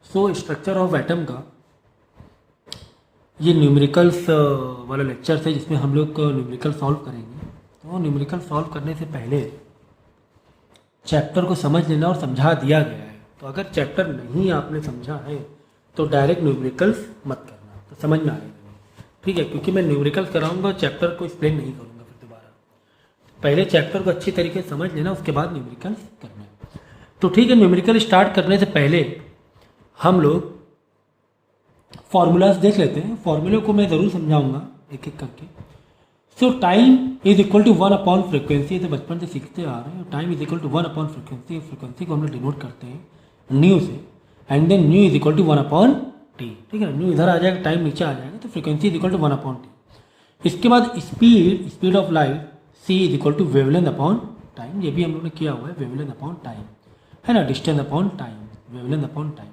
So structure of atom का ये numericals वाला लेक्चर है जिसमें हम लोग न्यूमेरिकल सॉल्व करेंगे। तो न्यूमेरिकल सॉल्व करने से पहले चैप्टर को समझ लेना और समझा दिया गया है। तो अगर चैप्टर नहीं आपने समझा है तो डायरेक्ट न्यूमेरिकल्स मत करना, तो समझ में आएगा। ठीक है, क्योंकि मैं न्यूमेरिकल्स कराऊंगा, चैप्टर को एक्सप्लेन नहीं करूंगा फिर दोबारा। पहले चैप्टर को अच्छी तरीके से समझ लेना, उसके बाद न्यूमेरिकल्स करना। तो ठीक है, न्यूमेरिकल स्टार्ट करने से पहले हम लोग फॉर्मूलाज देख लेते हैं। फॉर्मूले को मैं ज़रूर समझाऊंगा एक एक करके। So time is equal to 1 upon frequency, तो बचपन से सीखते आ रहे हैं। Time is equal to 1 upon frequency, frequency को हम लोग डिनोट करते हैं न्यू से, and then nu is equal to 1 upon t. ठीक है, न्यू इधर आ जाएगा, टाइम नीचे आ जाएगा, तो frequency is equal to 1 upon t. इसके बाद speed of light c is equal to wavelength upon time, ये भी हम लोग ने किया हुआ है, वेवलेंथ अपॉन टाइम है ना, distance upon time, wavelength upon time.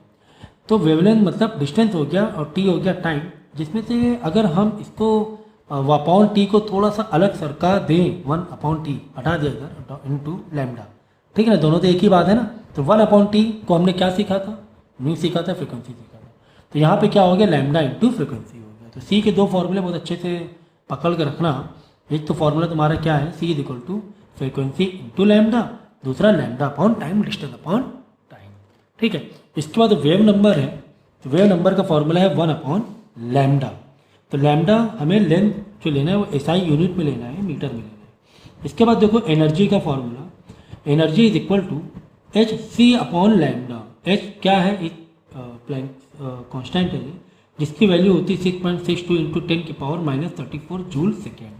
तो वेवलेंथ मतलब डिस्टेंस हो गया और टी हो गया टाइम, जिसमें से अगर हम इसको अपॉन टी को थोड़ा सा अलग सरका दें, 1 अपॉन टी हटा दिया इधर इनटू लैम्डा। ठीक है ना, दोनों तो एक ही बात है ना। तो 1 अपॉन टी को हमने क्या सीखा था, न्यू सीखा था, फ्रिक्वेंसी सीखा था। तो यहाँ पे क्या हो गया, लैम्डा इंटू फ्रिक्वेंसी हो गया। तो सी के दो फॉर्मूले बहुत अच्छे से पकड़ के रखना। एक तो फॉर्मूला तुम्हारा क्या है, c is equal to frequency into lambda, दूसरा lambda upon time, distance upon time. ठीक है, इसके बाद वेव नंबर है, तो वेव नंबर का फॉर्मूला है 1 अपॉन लैम्डा। तो लैम्डा हमें लेंथ जो लेना है वो एसआई यूनिट में लेना है, मीटर में लेना है। इसके बाद देखो एनर्जी का formula, energy is equal to h c upon lambda. H क्या है, एक प्लैंक कांस्टेंट है जिसकी वैल्यू होती है 6.62 इंटू 10 की पावर -34 जूल सेकेंड।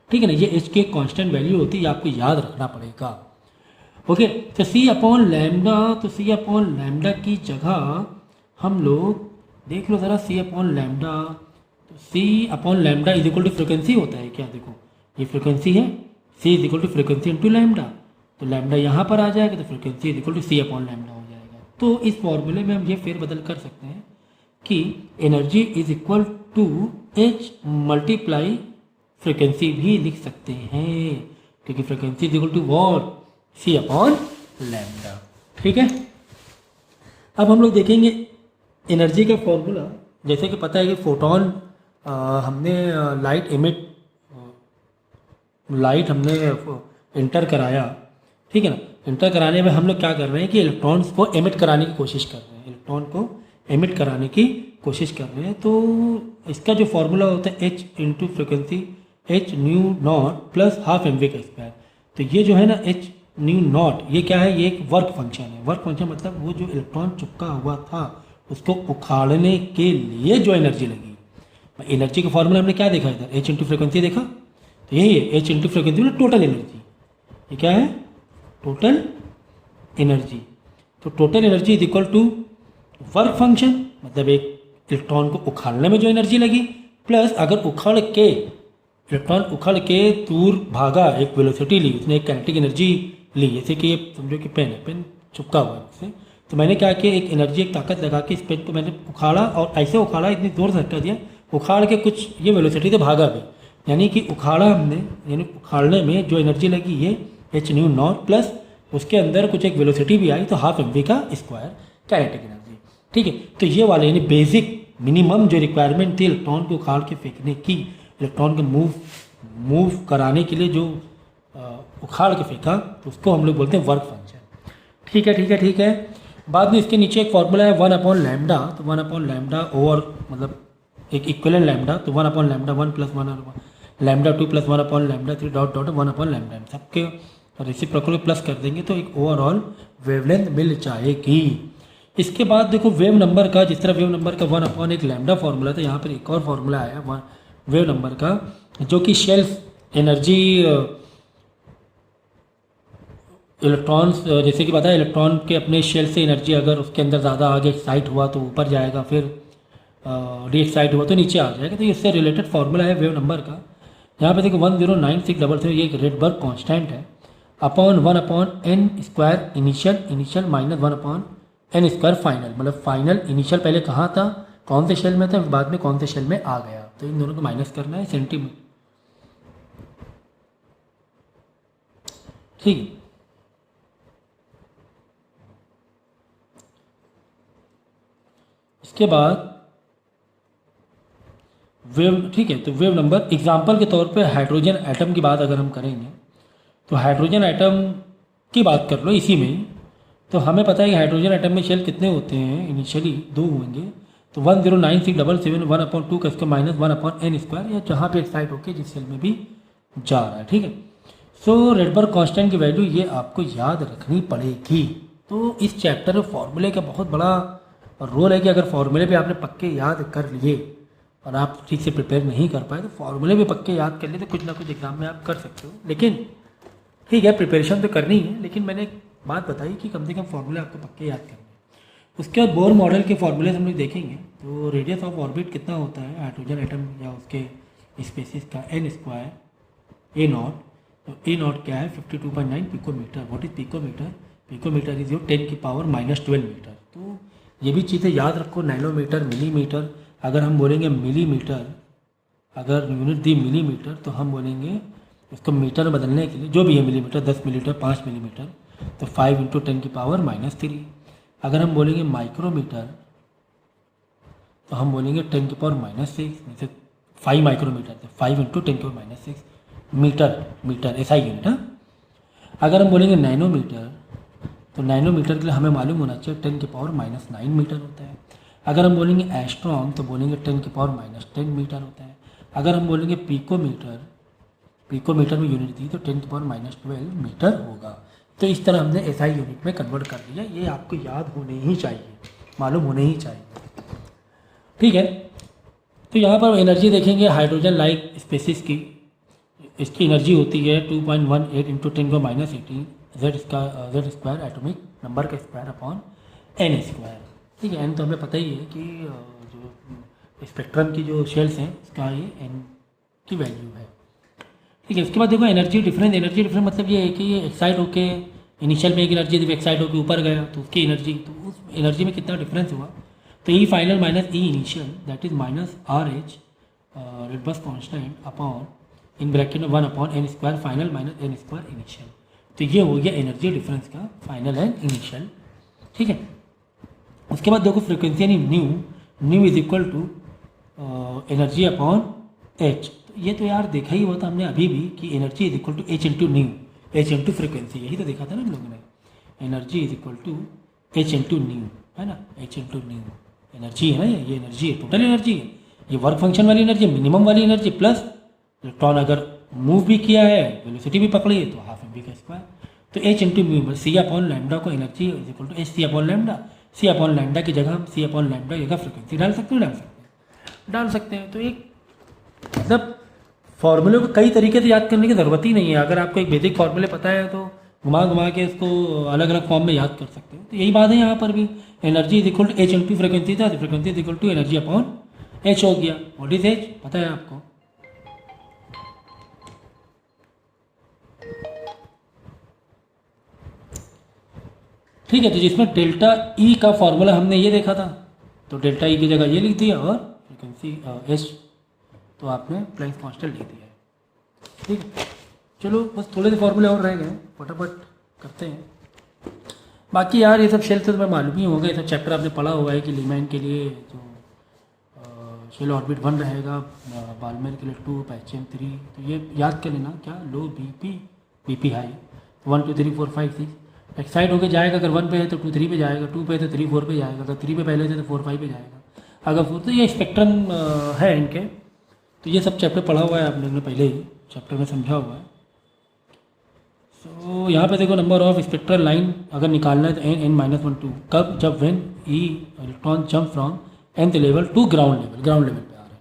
ठीक है ना, ये एच की एक कांस्टेंट वैल्यू होती है, आपको याद रखना पड़ेगा। ओके, तो सी अपॉन लैम्डा, तो सी अपॉन लैम्डा की जगह हम लोग देख लो ज़रा, सी अपॉन लैम्डा, तो c upon lambda is equal to frequency होता है क्या, देखो ये फ्रिक्वेंसी है, c is equal to frequency into lambda, तो लैम्डा यहाँ पर आ जाएगा, तो frequency is equal to c upon lambda हो जाएगा। तो इस फॉर्मूले में हम ये फेर बदल कर सकते हैं कि energy is equal to h multiply frequency भी लिख सकते हैं, क्योंकि frequency is equal to what, c upon lambda. ठीक है, अब हम लोग देखेंगे एनर्जी का फॉर्मूला। जैसे कि पता है कि फोटोन हमने लाइट हमने इंटर कराया। ठीक है ना, इंटर कराने में हम लोग क्या कर रहे हैं कि इलेक्ट्रॉन्स को एमिट कराने की कोशिश कर रहे हैं, इलेक्ट्रॉन को एमिट कराने की कोशिश कर रहे हैं। तो इसका जो फॉर्मूला होता है H into frequency, h nu not plus half M v का स्क्वायर। तो ये जो है ना एच न्यू नॉट, ये क्या है, ये एक वर्क फंक्शन है। वर्क फंक्शन मतलब वो जो इलेक्ट्रॉन चिपका हुआ था उसको उखाड़ने के लिए जो एनर्जी लगी। एनर्जी का फॉर्मूला हमने क्या देखा इधर, एच इंटू फ्रिक्वेंसी देखा, तो यही है एच इंटू फ्रिक्वेंसी मतलब टोटल एनर्जी। ये क्या है, टोटल एनर्जी। तो total energy is equal to work function, मतलब एक इलेक्ट्रॉन को उखाड़ने में जो एनर्जी लगी, प्लस अगर इलेक्ट्रॉन उखड़ के दूर भागा, एक वेलोसिटी ली, उसने एक काइनेटिक एनर्जी ली। जैसे कि ये समझो कि पेन है, पेन चिपका हुआ है उससे, तो मैंने क्या किया, एक एनर्जी, एक ताकत लगा के इस पेन को मैंने उखाड़ा, और ऐसे उखाड़ा, इतनी जोर से धक्का दिया, उखाड़ के कुछ ये वेलोसिटी से भागा भी, यानी कि उखाड़ा हमने, यानी उखाड़ने में जो एनर्जी लगी ये एच न्यू नॉट, प्लस उसके अंदर कुछ एक वेलोसिटी भी आई, तो हाफ एम वी का स्क्वायर काइनेटिक एनर्जी। ठीक है, तो ये वाले यानी बेसिक मिनिमम जो रिक्वायरमेंट थी इलेक्ट्रॉन को उखाड़ के फेंकने की, इलेक्ट्रॉन को मूव कराने के लिए जो उखाड़ के फेंका, तो उसको हम लोग बोलते हैं वर्क फंक्शन। ठीक है, ठीक है, ठीक है। बाद में इसके नीचे एक फॉर्मूला है 1 अपॉन लैम्डा, तो 1 अपॉन लैम्डा ओवर मतलब एक इक्वलेंट लैम्डा, तो 1 upon lambda 1 plus 1 lambda 2 plus 1 upon lambda 3 dot dot 1 upon lambda, सबके रेसिप्रोकल प्लस कर देंगे तो एक ओवरऑल वेवलेंथ मिल जाएगी। इसके बाद देखो वेव नंबर का, जिस तरह वेव नंबर का 1 अपॉन एक लैम्डा फॉर्मूला था, यहाँ पर एक और फॉर्मूला आया वेव नंबर का, जो कि शेल्फ एनर्जी इलेक्ट्रॉन्स, जैसे कि पता है इलेक्ट्रॉन के अपने शेल से एनर्जी अगर उसके अंदर ज़्यादा आगे एक्साइट हुआ तो ऊपर जाएगा, फिर डी एक्साइट हुआ तो नीचे आ जाएगा। तो इससे रिलेटेड फार्मूला है वेव नंबर का। यहाँ पे देखो 109633, ये एक रेडबर्ग कांस्टेंट है, upon 1 upon n square initial minus 1 upon n square final. मतलब फाइनल इनिशियल पहले कहाँ था, कौन से शेल में था, बाद में कौन से शेल में आ गया, तो इन दोनों को माइनस करना है सेंटीमीटर। ठीक है, उसके बाद वेव, ठीक है। तो वेव नंबर एग्जाम्पल के तौर पे हाइड्रोजन एटम की बात अगर हम करेंगे तो हाइड्रोजन एटम की बात कर लो इसी में ही। तो हमें पता है कि हाइड्रोजन एटम में शेल कितने होते हैं, इनिशियली 2 होंगे। तो 109677 1/2 का इसका -1/n², या जहाँ पे एक्साइट होके जिस सेल में भी जा रहा है, ठीक है। सो रेडबर्ग कांस्टेंट की वैल्यू ये आपको याद रखनी पड़ेगी। तो इस चैप्टर में फॉर्मूले का बहुत बड़ा रोल है कि अगर फॉर्मूले पे आपने पक्के याद कर लिए और आप ठीक से प्रिपेयर नहीं कर पाए तो फॉर्मूले भी पक्के याद कर लिए तो कुछ ना कुछ एग्जाम में आप कर सकते हो। लेकिन ठीक है, प्रिपरेशन तो करनी है, लेकिन मैंने एक बात बताई कि कम से कम फॉर्मूले आपको पक्के याद करने हैं। उसके बाद बोर मॉडल के फॉर्मूले हम लोग देखेंगे। तो रेडियस ऑफ ऑर्बिट कितना होता है हाइड्रोजन एटम या उसके स्पेसिस का, n² a0। तो a0 क्या है 52.9 picometre. What is picometre? Picometre is your 10⁻⁻12 metre. तो ये भी चीज़ें याद रखो, नैनोमीटर, मिलीमीटर। अगर हम बोलेंगे मिलीमीटर, अगर यूनिट दी मिलीमीटर तो हम बोलेंगे इसको मीटर बदलने के लिए जो भी है मिलीमीटर, 10 मिलीमीटर, 5 मिलीमीटर, तो 5 × 10⁻⁻3। अगर हम बोलेंगे माइक्रोमीटर तो हम बोलेंगे 10⁻⁻6, जैसे 5 माइक्रोमीटर तो 5 × 10⁻⁻6 मीटर ऐसा ही यूनिट है। अगर हम बोलेंगे नैनोमीटर तो नैनोमीटर के लिए हमें मालूम होना चाहिए 10⁻⁹ मीटर होता है। अगर हम बोलेंगे एस्ट्रॉन तो बोलेंगे 10⁻⁻10 मीटर होता है। अगर हम बोलेंगे पिकोमीटर में यूनिट दी तो 10⁻⁻12 मीटर होगा। तो इस तरह हमने एसआई यूनिट में कन्वर्ट कर दिया। ये आपको याद होने ही चाहिए, मालूम होने ही चाहिए, ठीक है। तो यहाँ पर एनर्जी देखेंगे हाइड्रोजन लाइक स्पेसिस की, इसकी एनर्जी होती है 2.18 × 10⁻18 Z² एटॉमिक नंबर का स्क्वायर अपॉन n², ठीक है। n तो हमें पता ही है कि जो स्पेक्ट्रम की जो शेल्स हैं इसका ये n की वैल्यू है, ठीक है। उसके बाद देखो एनर्जी डिफरेंस मतलब ये है कि ये एक्साइट होके इनिशियल में एक एनर्जी जब एक्साइट होकर ऊपर गया तो उसकी एनर्जी, तो उस एनर्जी में कितना डिफरेंस हुआ। तो E final minus E initial that is -RH Rydberg constant upon in bracket में 1/n² final minus n² initial. तो ये हो गया एनर्जी डिफरेंस का फाइनल एंड इनिशियल, ठीक है। उसके बाद देखो फ्रिक्वेंसी यानी nu is equal to energy upon h। तो ये तो यार देखा ही हुआ था हमने अभी भी कि energy is equal to h × nu, h × frequency, यही तो देखा था ना हम लोगों ने। Energy is equal to h × nu, है ना, h × न्यू एनर्जी है ना, ये एनर्जी है, टोटल एनर्जी है, ये वर्क फंक्शन वाली एनर्जी, मिनिमम वाली एनर्जी प्लस इलेक्ट्रॉन अगर मूव भी किया है, वेलोसिटी भी पकड़ी है तो ½ तो h × म्यू c/λ को energy is equal to h c/λ की जगह हम c/λ की जगह फ्रिक्वेंसी डाल सकते हैं, डाल सकते हैं। तो एक मतलब फॉर्मूले को कई तरीके से याद करने की ज़रूरत ही नहीं है। अगर आपको एक बेसिक फॉर्मूले पता है तो घुमा के इसको अलग अलग फॉर्म में याद कर सकते हो। तो यही बात है यहाँ पर भी, energy is equal to h × frequency था, frequency is equal to energy upon h हो गया। व्हाट इज h पता है आपको, ठीक है। तो जिसमें डेल्टा ई का फॉर्मूला हमने ये देखा था, तो डेल्टा ई की जगह ये लिख दिया और फ्रिक्वेंसी एच तो आपने प्लैंक्स कांस्टेंट लिख दिया है, ठीक है। चलो बस थोड़े से फॉर्मूले और रह गए, फटाफट करते हैं। बाकी यार ये सब शेल से तुम्हें मालूम ही होगा, ये सब चैप्टर आपने पढ़ा हुआ है कि लीमैन के लिए जो शेल ऑर्बिट 1 रहेगा, बाल्मर के लिए 2, पैचम 3। तो ये याद कर लेना, क्या लो बीपी हाई 1 2 3 4 5 6 एक्साइड होके जाएगा। अगर 1 पे है तो 2 3 पे जाएगा, 2 पे है तो 3 4 पे जाएगा, अगर 3 पे पहले से तो 4 5 पे जाएगा, अगर 4 तो ये स्पेक्ट्रम है इनके। तो ये सब चैप्टर पढ़ा हुआ है आप लोगों ने, पहले ही चैप्टर में समझा हुआ है। सो यहाँ पे देखो नंबर ऑफ स्पेक्ट्रल लाइन अगर निकालना है तो n-1 2 कब, जब when e electron jump from nth level to ground level पे आ रहा है।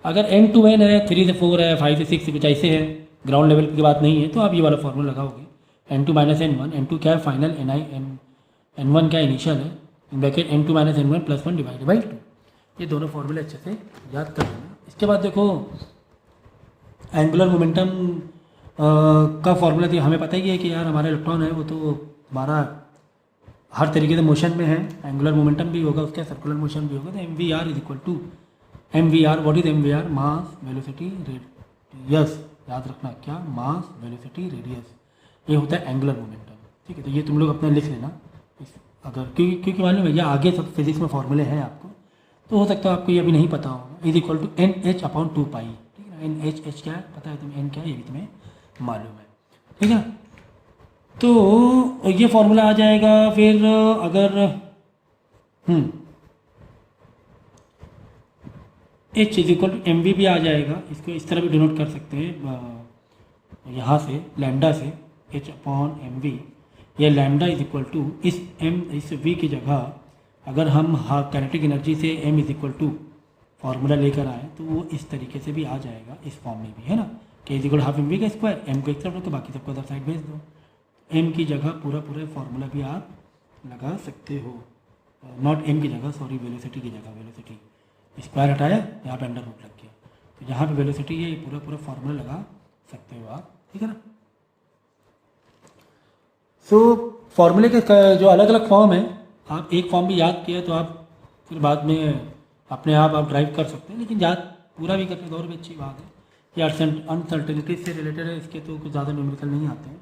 अगर n to n है, 3 से 4 है, 5 से 6 कुछ ऐसे है, ग्राउंड लेवल की बात नहीं है, तो आप ये वाला फॉर्मूला लगाओगे। n2 - n1, n2 क्या है फाइनल, n1 क्या इनिशियल है, in bracket n2 - n1 + 1 divided by 2। ये दोनों फॉर्मूले अच्छे से याद कर लेना। इसके बाद देखो एंगुलर मोमेंटम का फॉर्मूला तो हमें पता ही है कि यार हमारा इलेक्ट्रॉन है वो तो हमारा हर तरीके से मोशन में है, एंगुलर मोमेंटम भी होगा उसका, सर्कुलर मोशन भी होगा। तो mvr is equal to mvr, what is mvr, mass velocity radius, याद रखना क्या, मास वेलोसिटी रेडियस, ये होता है एंगुलर मोमेंटम, ठीक है। तो ये तुम लोग अपना लिख लेना अगर, क्योंकि मालूम है ये आगे सब फिजिक्स में फॉर्मूले हैं आपको, तो हो सकता है आपको ये अभी नहीं पता होगा, इज इक्वल टू NH/2 पाई, ठीक है ना। NH क्या है पता है तुम्हें, N क्या है ये भी तुम्हें मालूम है, ठीक है ना। तो ये फॉर्मूला आ जाएगा। फिर अगर H is equal to MV भी आ जाएगा, इसको इस तरह भी डिनोट कर सकते हैं यहाँ से लैम्डा से H/MV, या लैम्डा इज इक्वल टू इस V की जगह अगर हम काइनेटिक एनर्जी से M is equal to formula लेकर आए तो वो इस तरीके से भी आ जाएगा, इस फॉर्म में भी, है ना। K is equal half MV का स्क्वायर, M को एक तरफ रखो बाकी सबको अदर साइड भेज दो। M की जगह पूरा फार्मूला भी आप लगा सकते हो, नॉट M की जगह, सॉरी वेलोसिटी की जगह, वेलोसिटी स्क्वायर हटाया, यहाँ पे अंडर रूट लग गया, तो यहाँ पे वेलोसिटी ये पूरा फार्मूला लगा सकते हो आप, ठीक है ना। सो फार्मूले के जो अलग अलग फॉर्म है, आप एक फॉर्म भी याद किया तो आप फिर बाद में अपने आप ड्राइव कर सकते हैं, लेकिन याद पूरा भी करने तो और भी अच्छी बात है। ये अनसर्टेनिटी से रिलेटेड है, इसके तो कुछ ज़्यादा न्यूमेरिकल नहीं आते हैं।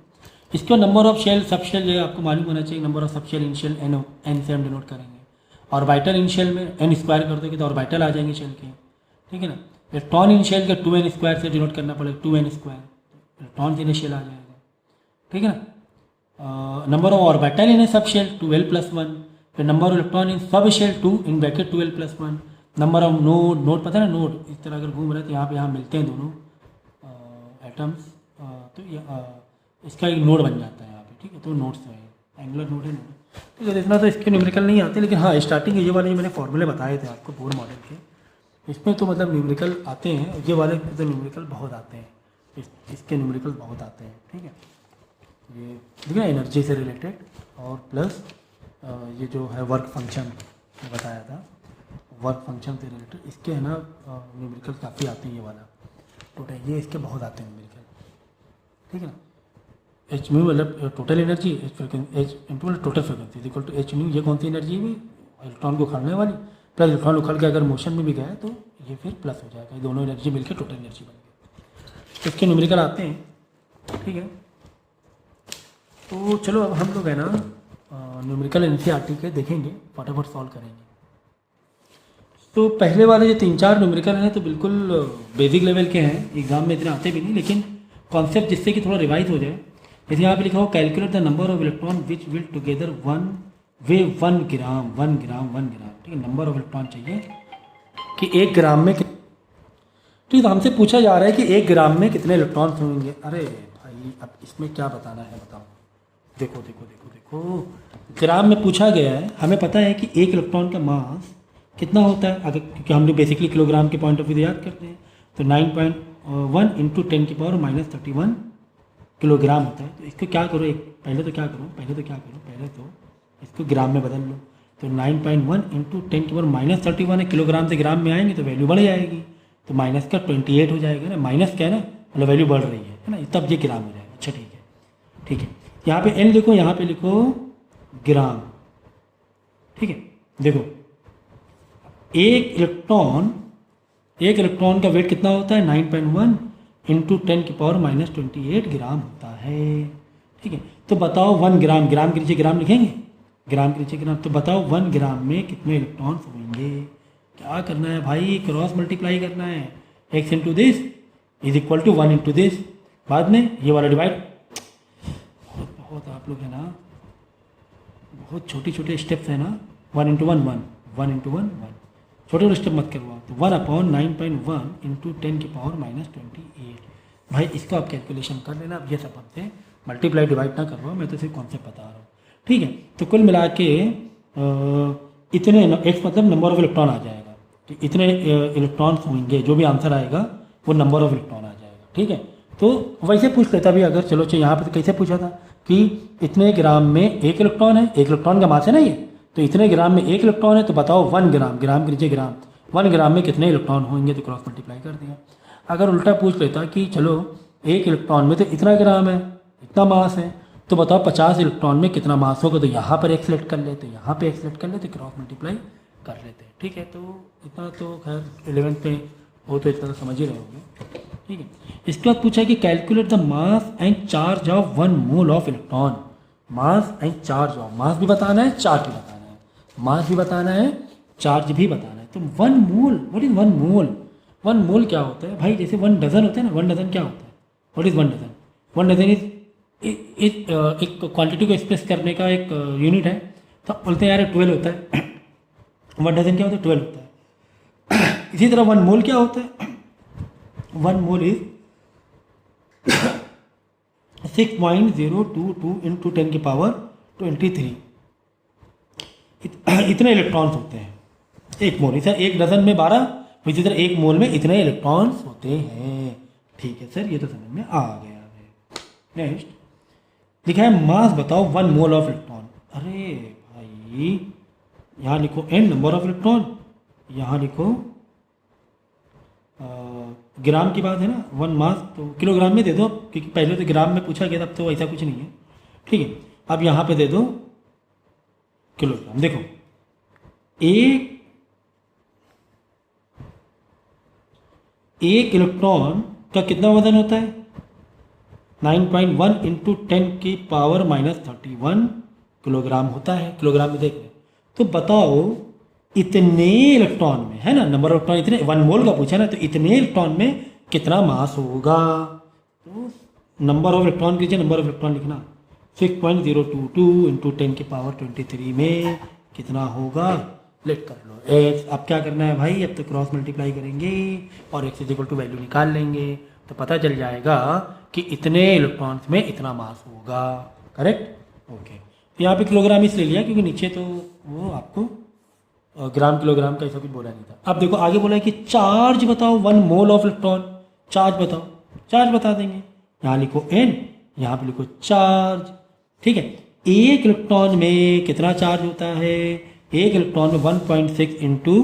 इसका number of shell sub shell जो आपको मालूम होना चाहिए, number of sub shell initial n से हम डिनोट करेंगे, ऑर्बिटल इनिशियल में n स्क्वायर कर दोगे तो ऑर्बिटल आ जाएंगे शेल के, ठीक है ना। इलेक्ट्रॉन इनिशियल के 2n स्क्वायर से डिनोट करना पड़ेगा, 2n स्क्वायर, इलेक्ट्रॉन इनिशियल आ जाएगा, ठीक है ना। Number of orbital in sub shell 2l+1, फिर number of electron in sub shell 2 in bracket 2l+1, number of node पता है ना, नोड इस तरह अगर घूम रहे तो यहाँ मिलते हैं दोनों एटम्स, तो इसका एक नोड बन जाता है यहाँ पे, ठीक है। तो नोड्स है, एंगुलर नोड है नोड, ठीक है। इतना तो इसके न्यूमेरिकल नहीं आते, लेकिन हाँ स्टार्टिंग ये वाले जो मैंने फॉर्मूले बताए थे आपको बोर मॉडल के, इसमें तो मतलब न्यूमेरिकल आते हैं, ये वाले तो न्यूमेरिकल बहुत आते हैं, इसके न्यूमेरिकल बहुत आते हैं, ठीक है। ये देखिए एनर्जी से रिलेटेड और प्लस ये जो है वर्क फंक्शन बताया था, वर्क फंक्शन से रिलेटेड इसके है ना न्यूमेरिकल काफ़ी आते हैं, ये वाला टोटल ये इसके बहुत आते हैं न्यूमेरिकल, ठीक है ना। एच म्यू मतलब total energy, H into total frequency is equal to H mu, ये कौन सी एनर्जी है, इलेक्ट्रॉन को उखाड़ने वाली, प्लस इलेक्ट्रॉन उखड़ के अगर मोशन में भी गया तो ये फिर प्लस हो जाएगा, ये दोनों एनर्जी मिलकर टोटल एनर्जी बन गई। इसके न्यूमेरिकल आते हैं, ठीक है। तो चलो अब हम लोग है ना न्यूमेरिकल एनसीईआरटी के देखेंगे, फटाफट सॉल्व करेंगे। तो पहले वाले जो 3-4 न्यूमेरिकल हैं तो बिल्कुल बेसिक लेवल के हैं, एग्जाम में इतने आते भी नहीं, लेकिन कॉन्सेप्ट जिससे कि थोड़ा रिवाइज हो जाए। जैसे यहाँ पे लिखा हो calculate the number of electron which will together weigh 1 gram, ठीक है। नंबर ऑफ इलेक्ट्रॉन चाहिए कि 1 ग्राम में, ठीक है। हमसे पूछा जा रहा है कि 1 ग्राम में कितने इलेक्ट्रॉन होंगे। अरे भाई अब इसमें क्या बताना है बताओ, देखो ग्राम में पूछा गया है, हमें पता है कि 1 इलेक्ट्रॉन का मास कितना होता है, अगर क्योंकि हम लोग बेसिकली किलोग्राम के पॉइंट ऑफ व्यू याद करते हैं, तो 9.1 × 10⁻³ किलोग्राम होता है। तो इसको क्या करो, पहले तो इसको ग्राम में बदल लो, तो 9.1 × 10⁻³ है, किलोग्राम से ग्राम में आएंगे तो वैल्यू बढ़ जाएगी, तो माइनस का 28 हो जाएगा ना, माइनस क्या है ना, मतलब वैल्यू बढ़ रही है ना, तब ये ग्राम हो जाएगा। अच्छा ठीक है। यहाँ पे n देखो, यहाँ पे लिखो ग्राम, ठीक है। देखो एक इलेक्ट्रॉन का वेट कितना होता है, 9.1 × 10⁻28 ग्राम होता है, ठीक है। तो बताओ 1 ग्राम, ग्राम के नीचे ग्राम लिखेंगे, ग्राम के नीचे ग्राम, तो बताओ 1 ग्राम में कितने इलेक्ट्रॉन्स होंगे। क्या करना है भाई, क्रॉस मल्टीप्लाई करना है, x × this is equal to 1 × this, बाद में ये वाला डिवाइड। बहुत आप लोग है ना, बहुत छोटे स्टेप्स है ना, 1 × 1 1 छोटे स्टेप मत करवाओ, तो 1/9.1 × 10⁻28। भाई इसको आप कैलकुलेशन कर लेना, अब ये सब हमसे मल्टीप्लाई डिवाइड ना करवाओ, मैं तो सिर्फ कॉन्सेप्ट बता रहा हूँ, ठीक है। तो कुल मिला के इतने x मतलब नंबर ऑफ इलेक्ट्रॉन आ जाएगा, तो इतने इलेक्ट्रॉन्स होंगे, जो भी आंसर आएगा वो नंबर ऑफ इलेक्ट्रॉन आ जाएगा, ठीक है। तो वैसे पूछ लेता भी अगर, चलो यहाँ पर तो कैसे पूछा था कि इतने ग्राम में 1 इलेक्ट्रॉन है, 1 इलेक्ट्रॉन का मास है ना ये, तो इतने ग्राम में 1 इलेक्ट्रॉन है, तो बताओ 1 ग्राम, ग्राम के नीचे ग्राम, 1 ग्राम में कितने इलेक्ट्रॉन होंगे, तो क्रॉस मल्टीप्लाई कर दिया। अगर उल्टा पूछ लेता कि चलो 1 इलेक्ट्रॉन में तो इतना ग्राम है, इतना मास है, तो बताओ 50 इलेक्ट्रॉन में कितना मास होगा, तो यहाँ पर एक सेलेक्ट कर लेते, यहाँ पे एक सेलेक्ट कर लेते, क्रॉस मल्टीप्लाई कर लेते, ठीक है। तो इतना तो खैर 11th में वो तो इतना तो समझ ही रहे होंगे, ठीक है। इसके बाद पूछा कि calculate the mass and charge of 1 mole of electron. Mass and charge of, mass भी बताना है, चार्ज भी बताना है, मास भी बताना है, चार्ज भी बताना है, तो 1 मोल, व्हाट इज़ 1 मोल? 1 मोल क्या होता है भाई? जैसे 1 डज़न होता है ना, 1 डज़न क्या होता है? What is 1 dozen? 1 dozen is एक क्वांटिटी को एक्सप्रेस करने का एक यूनिट है। तो बोलते हैं यार 12 होता है। 1 डज़न क्या होता है? 12 होता है। इसी तरह 1 मोल क्या होता है? 1 मोल इज 6.022 इंटू 10⁻23। इतने इलेक्ट्रॉन्स होते हैं 1 मोल। सर 1 डज़न में 12, इसी तरह 1 मोल में इतने इलेक्ट्रॉन्स होते हैं। ठीक है सर, ये तो समझ में आ गया है। नेक्स्ट लिखा है मास बताओ 1 मोल ऑफ इलेक्ट्रॉन। अरे भाई यहाँ लिखो n नंबर ऑफ इलेक्ट्रॉन, यहाँ लिखो ग्राम की बात है ना, 1 मास तो किलोग्राम में दे दो, क्योंकि पहले तो ग्राम में पूछा गया था, अब तो ऐसा कुछ नहीं है। ठीक है, अब यहाँ पे दे दो किलोग्राम। देखो एक इलेक्ट्रॉन का कितना वजन होता है? 9.1 इंटू 10⁻31 किलोग्राम होता है। किलोग्राम में देख रहे, तो बताओ इतने इलेक्ट्रॉन में, है ना, नंबर ऑफ इलेक्ट्रॉन इतने, 1 मोल का पूछा ना, तो इतने इलेक्ट्रॉन में कितना मास होगा? तो नंबर ऑफ इलेक्ट्रॉन कीजिए, नंबर ऑफ इलेक्ट्रॉन लिखना 6.022 इंटू 10⁻23 में कितना होगा? लेट कर लो x। अब क्या करना है भाई? अब तो क्रॉस मल्टीप्लाई करेंगे और x इक्वल टू वैल्यू निकाल लेंगे, तो पता चल जाएगा कि इतने इलेक्ट्रॉन्स में इतना मास होगा। Correct, okay. यहाँ पे किलोग्राम इसलिए लिया क्योंकि नीचे तो वो आपको ग्राम किलोग्राम का ऐसा कुछ बोला नहीं था। अब देखो आगे बोला है कि चार्ज बताओ 1 मोल ऑफ इलेक्ट्रॉन। चार्ज बताओ, चार्ज बता देंगे। यहाँ लिखो n, यहाँ पे लिखो चार्ज। ठीक है, एक इलेक्ट्रॉन में कितना चार्ज होता है? एक इलेक्ट्रॉन में 1.6 इंटू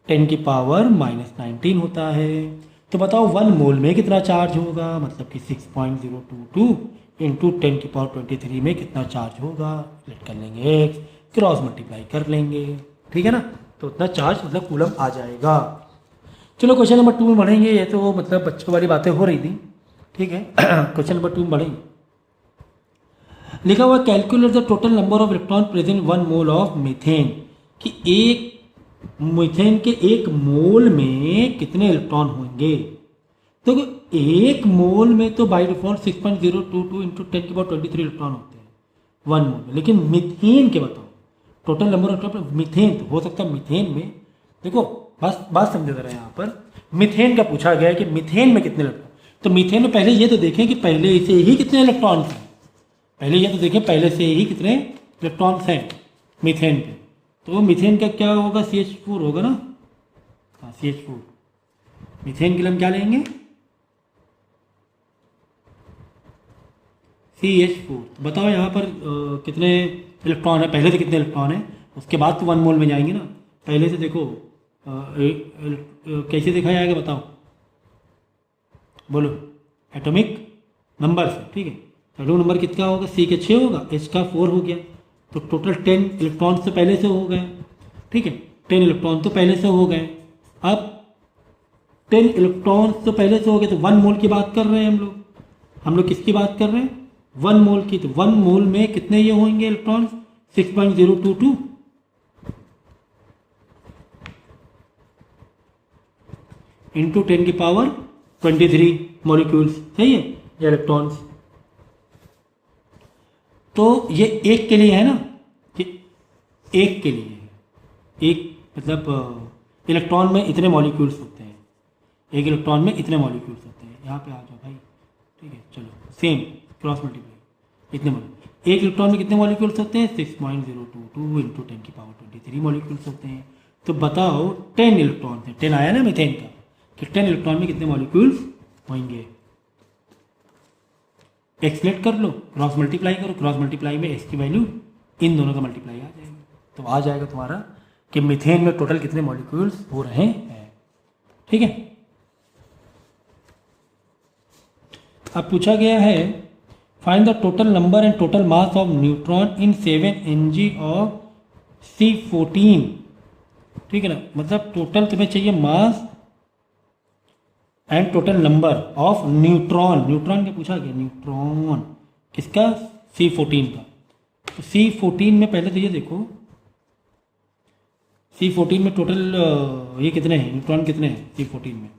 10⁻19 होता है। तो बताओ 1 मोल में कितना चार्ज होगा? मतलब कि 6.022 इंटू 10⁻23 में कितना चार्ज होगा? लेट कर लेंगे x, क्रॉस मल्टीप्लाई कर लेंगे। ठीक है ना, तो उतना चार्ज मतलब कूलम आ जाएगा। चलो क्वेश्चन नंबर 2 में बढ़ेंगे। ये तो मतलब बच्चों वाली बातें हो रही थी। ठीक है, क्वेश्चन नंबर 2 में बढ़ेंगे। लिखा हुआ calculate the total number of electron present 1 mole of methane, कि एक मीथेन के 1 मोल में कितने इलेक्ट्रॉन होंगे? तो 1 मोल में तो बाई डिफॉल्ट 6.022 इंटू 10⁻23 इलेक्ट्रॉन होते हैं 1 मोल में, लेकिन मीथेन के बताओ total number of electron. Methane तो हो सकता है मीथेन में, देखो बस बात समझे जरा, यहाँ पर मीथेन का पूछा गया है कि मीथेन में कितने इलेक्ट्रॉन। तो मीथेन में पहले ये तो देखें कि पहले से ही कितने इलेक्ट्रॉन्स हैं। पहले ये तो देखें पहले से ही कितने इलेक्ट्रॉन्स हैं मीथेन पे। तो मीथेन का क्या होगा? CH4 होगा ना। हाँ CH4। मीथेन के लिए हम क्या लेंगे? CH4। तो बताओ यहाँ पर कितने इलेक्ट्रॉन है? पहले से कितने इलेक्ट्रॉन है, उसके बाद तो 1 मोल में जाएंगे ना। पहले से देखो कैसे देखा जाएगा बताओ, बोलो एटॉमिक नंबर से। ठीक है, एटॉमिक नंबर कितना होगा? C के 6 होगा, H का 4 हो गया, तो टोटल 10 इलेक्ट्रॉन तो पहले से हो गए। ठीक है, 10 इलेक्ट्रॉन तो पहले से हो गए। अब 10 इलेक्ट्रॉन तो पहले से हो गए, तो 1 मोल की बात कर रहे हैं हम लोग किसकी बात कर रहे हैं? 1 मोल की। तो 1 मोल में कितने ये होंगे इलेक्ट्रॉन? 6.022 इंटू 10⁻23 मॉलिक्यूल्स, सही है, ये इलेक्ट्रॉन्स। तो ये एक के लिए है ना, कि एक के लिए है। एक मतलब इलेक्ट्रॉन में इतने मॉलिक्यूल्स होते हैं, एक इलेक्ट्रॉन में इतने मॉलिक्यूल्स होते हैं। यहाँ पे आ जाओ भाई। ठीक है, चलो सेम क्रॉस मल्टीप्लाई, इतने मॉलिक्यूल। एक इलेक्ट्रॉन में कितने मॉलिक्यूल्स होते हैं? 6.022 इंटू 10⁻23 मॉलिक्यूल्स होते हैं। तो बताओ 10 इलेक्ट्रॉन थे, 10 आया ना मीथेन का, कि 10 इलेक्ट्रॉन में कितने मॉलिक्यूल्स होंगे? एक्सलेट कर लो, क्रॉस मल्टीप्लाई करो, क्रॉस मल्टीप्लाई में x की वैल्यू इन दोनों का मल्टीप्लाई आ जाएगा, तो आ जाएगा तुम्हारा कि मीथेन में टोटल कितने मॉलिक्यूल्स हो रहे हैं। ठीक है, अब पूछा गया है find the total number and total mass of neutron in 7 Ng of C14। ठीक है ना, मतलब टोटल तुम्हें चाहिए mass and total number of neutron. Neutron क्या पूछा गया? न्यूट्रॉन किसका? C14 का। तो C14 में पहले तो ये देखो C14 में टोटल ये कितने हैं, न्यूट्रॉन कितने हैं C14 में।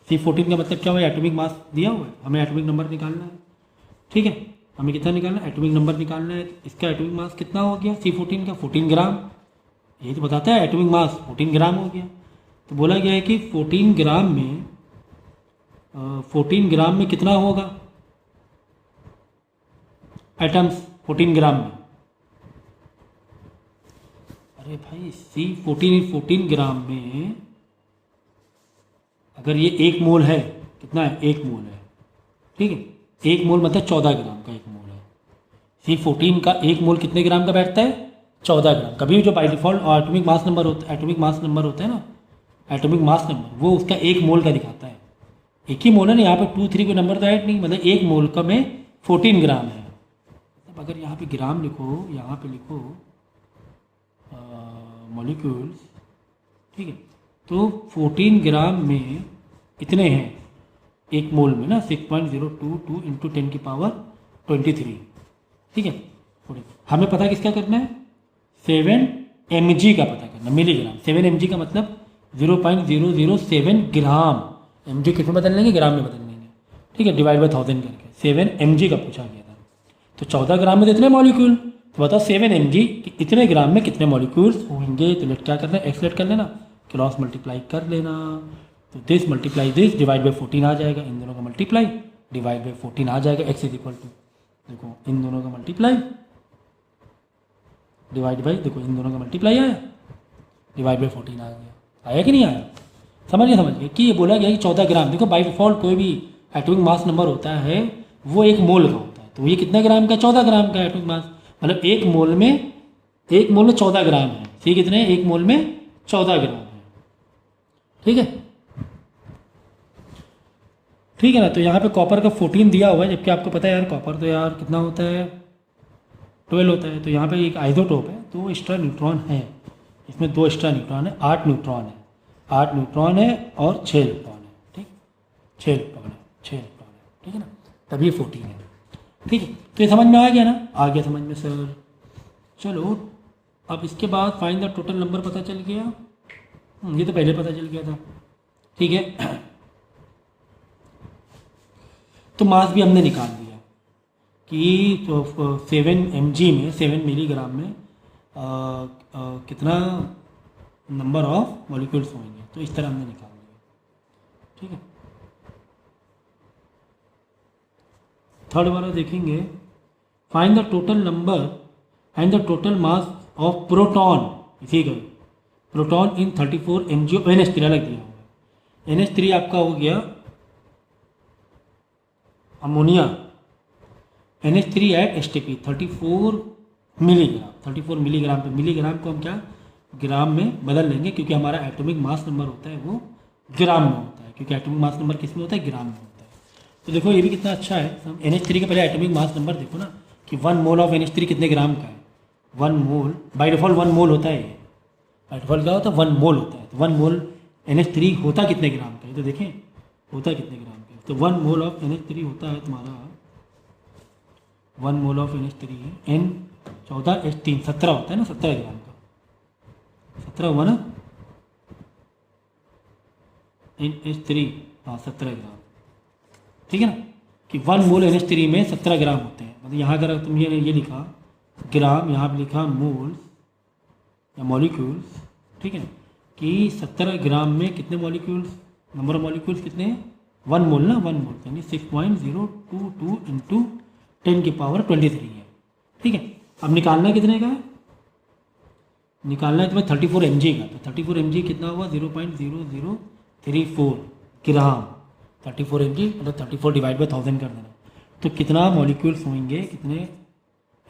C14 का मतलब क्या हुआ, एटॉमिक मास दिया हुआ है, हमें एटॉमिक नंबर निकालना है। ठीक है, हमें कितना निकालना है, एटॉमिक नंबर निकालना है। इसका एटॉमिक मास कितना हो गया C14 का, 14 ग्राम। यही तो बताता है एटॉमिक मास 14 ग्राम हो गया। तो बोला गया है कि 14 ग्राम में कितना होगा एटम्स 14 ग्राम में। अरे भाई C14 ग्राम में अगर ये 1 मोल है, कितना है, 1 मोल है। ठीक है, 1 मोल मतलब 14 ग्राम का 1 मोल है। C14 का 1 मोल कितने ग्राम का बैठता है, 14 ग्राम। कभी भी जो by default atomic mass number होता है, एटॉमिक मास नंबर होता है ना, एटॉमिक मास नंबर वो उसका 1 मोल का दिखाता है। एक ही मोल है ना, यहाँ पे 2 3 कोई नंबर तो ऐड नहीं, मतलब 1 मोल का में 14 ग्राम है। अब अगर यहाँ पे ग्राम लिखो, यहाँ पे लिखो मॉलिक्यूल्स, ठीक है, तो 14 ग्राम में इतने हैं 1 मोल में ना, 6.022 इंटू 10 की पावर 23। ठीक है, हमें पता किसका करना है, 7 mg का पता करना, मिलीग्राम। 7 mg का मतलब 0.007 ग्राम। mg किस में बदल लेंगे, ग्राम में बदल लेंगे। ठीक है, डिवाइड बाई 1000 करके 7 mg का पूछा गया था। तो 14 ग्राम में इतने मॉलिक्यूल, तो बताओ 7 mg इतने ग्राम में कितने मॉलिक्यूल्स होंगे। तो लेट क्या करना है, एक्स लेट कर लेना, क्रॉस मल्टीप्लाई कर लेना। तो this multiply this divide by 14 आ जाएगा, इन दोनों का मल्टीप्लाई डिवाइड बाई 14 आ जाएगा। एक्स इज इक्वल टू, देखो इन दोनों का मल्टीप्लाई डिवाइड बाई, देखो इन दोनों का मल्टीप्लाई आया, डिवाइड बाई 14 आ गया। आया कि नहीं आया, समझ गए कि ये बोला गया कि 14 ग्राम। देखो बाई डिफॉल्ट कोई भी एटॉमिक मास नंबर होता है वो 1 मोल का होता है। तो ये कितने ग्राम का, 14 ग्राम का एटॉमिक मास, मतलब 1 मोल में 14 ग्राम है। ठीक, कितने, 1 मोल में 14 ग्राम है। ठीक है, ठीक है ना। तो यहाँ पे कॉपर का 14 दिया हुआ है, जबकि आपको पता है यार कॉपर तो यार कितना होता है, 12 होता है। तो यहाँ पे एक आइसोटोप है, 2 एक्स्ट्रा न्यूट्रॉन है, इसमें 2 एक्स्ट्रा न्यूट्रॉन है, 8 न्यूट्रॉन है, 8 न्यूट्रॉन है और 6 इलेक्ट्रॉन है। ठीक, 6 इलेक्ट्रॉन है, 6 इलेक्ट्रॉन है। ठीक है ना, तभी 14 है। ठीक है, तो ये समझ में आ गया ना, आ गया समझ में सर। चलो अब इसके बाद फाइंड द टोटल नंबर पता चल गया। ये तो पहले पता चल गया था। ठीक है, तो मास भी हमने निकाल दिया कि तो 7 mg में, 7 मिलीग्राम में कितना नंबर ऑफ मॉलिक्यूल्स होंगे। तो इस तरह हमने निकाल दिया। ठीक है, थर्ड वाला देखेंगे, find the total number and the total mass of proton. ठीक है, proton in 34 mg of NH3 अलग दिया हुआ है। NH3 आपका हो गया ammonia, NH3 at STP 34 milligram. 34 milligram पे, मिलीग्राम को हम क्या ग्राम में बदल लेंगे, क्योंकि हमारा एटॉमिक मास नंबर होता है वो ग्राम में होता है, क्योंकि एटॉमिक मास नंबर किस में होता है, ग्राम में होता है। तो देखो ये भी कितना अच्छा है। NH3 के पहले एटॉमिक मास नंबर देखो ना कि 1 मोल ऑफ NH3 कितने ग्राम का है। 1 मोल बाई डिफॉल्ट 1 मोल होता है, बाई डिफॉल्ट क्या होता है, 1 मोल होता है। तो 1 मोल NH3 होता कितने ग्राम का है, तो देखें होता कितने ग्राम का है। तो 1 मोल ऑफ NH3 होता है तुम्हारा, 1 mole of NH3 N 14 H3 17 होता है ना, 17 ग्राम का, 17 हुआ ना, NH3 हाँ 17 ग्राम। ठीक है ना, कि 1 मोल NH3 में 17 ग्राम होते हैं। मतलब यहाँ अगर तुम ये लिखा ग्राम, यहाँ पे लिखा मोल्स या मॉलिक्यूल्स। ठीक है ना, कि 17 ग्राम में कितने मॉलिक्यूल्स, नंबर ऑफ मॉलिक्यूल्स कितने हैं, 1 मोल ना, 1 मोल यानी 6.022 इंटू 10 की पावर 23 है। ठीक है, अब निकालना कितने का है, निकालना है तुम्हें 34 mg का। तो 34 mg कितना हुआ, 0.0034 ग्राम। 34 mg मतलब 34 डिवाइड बाई 1000 कर देना। तो कितना मॉलिक्यूल्स होंगे, कितने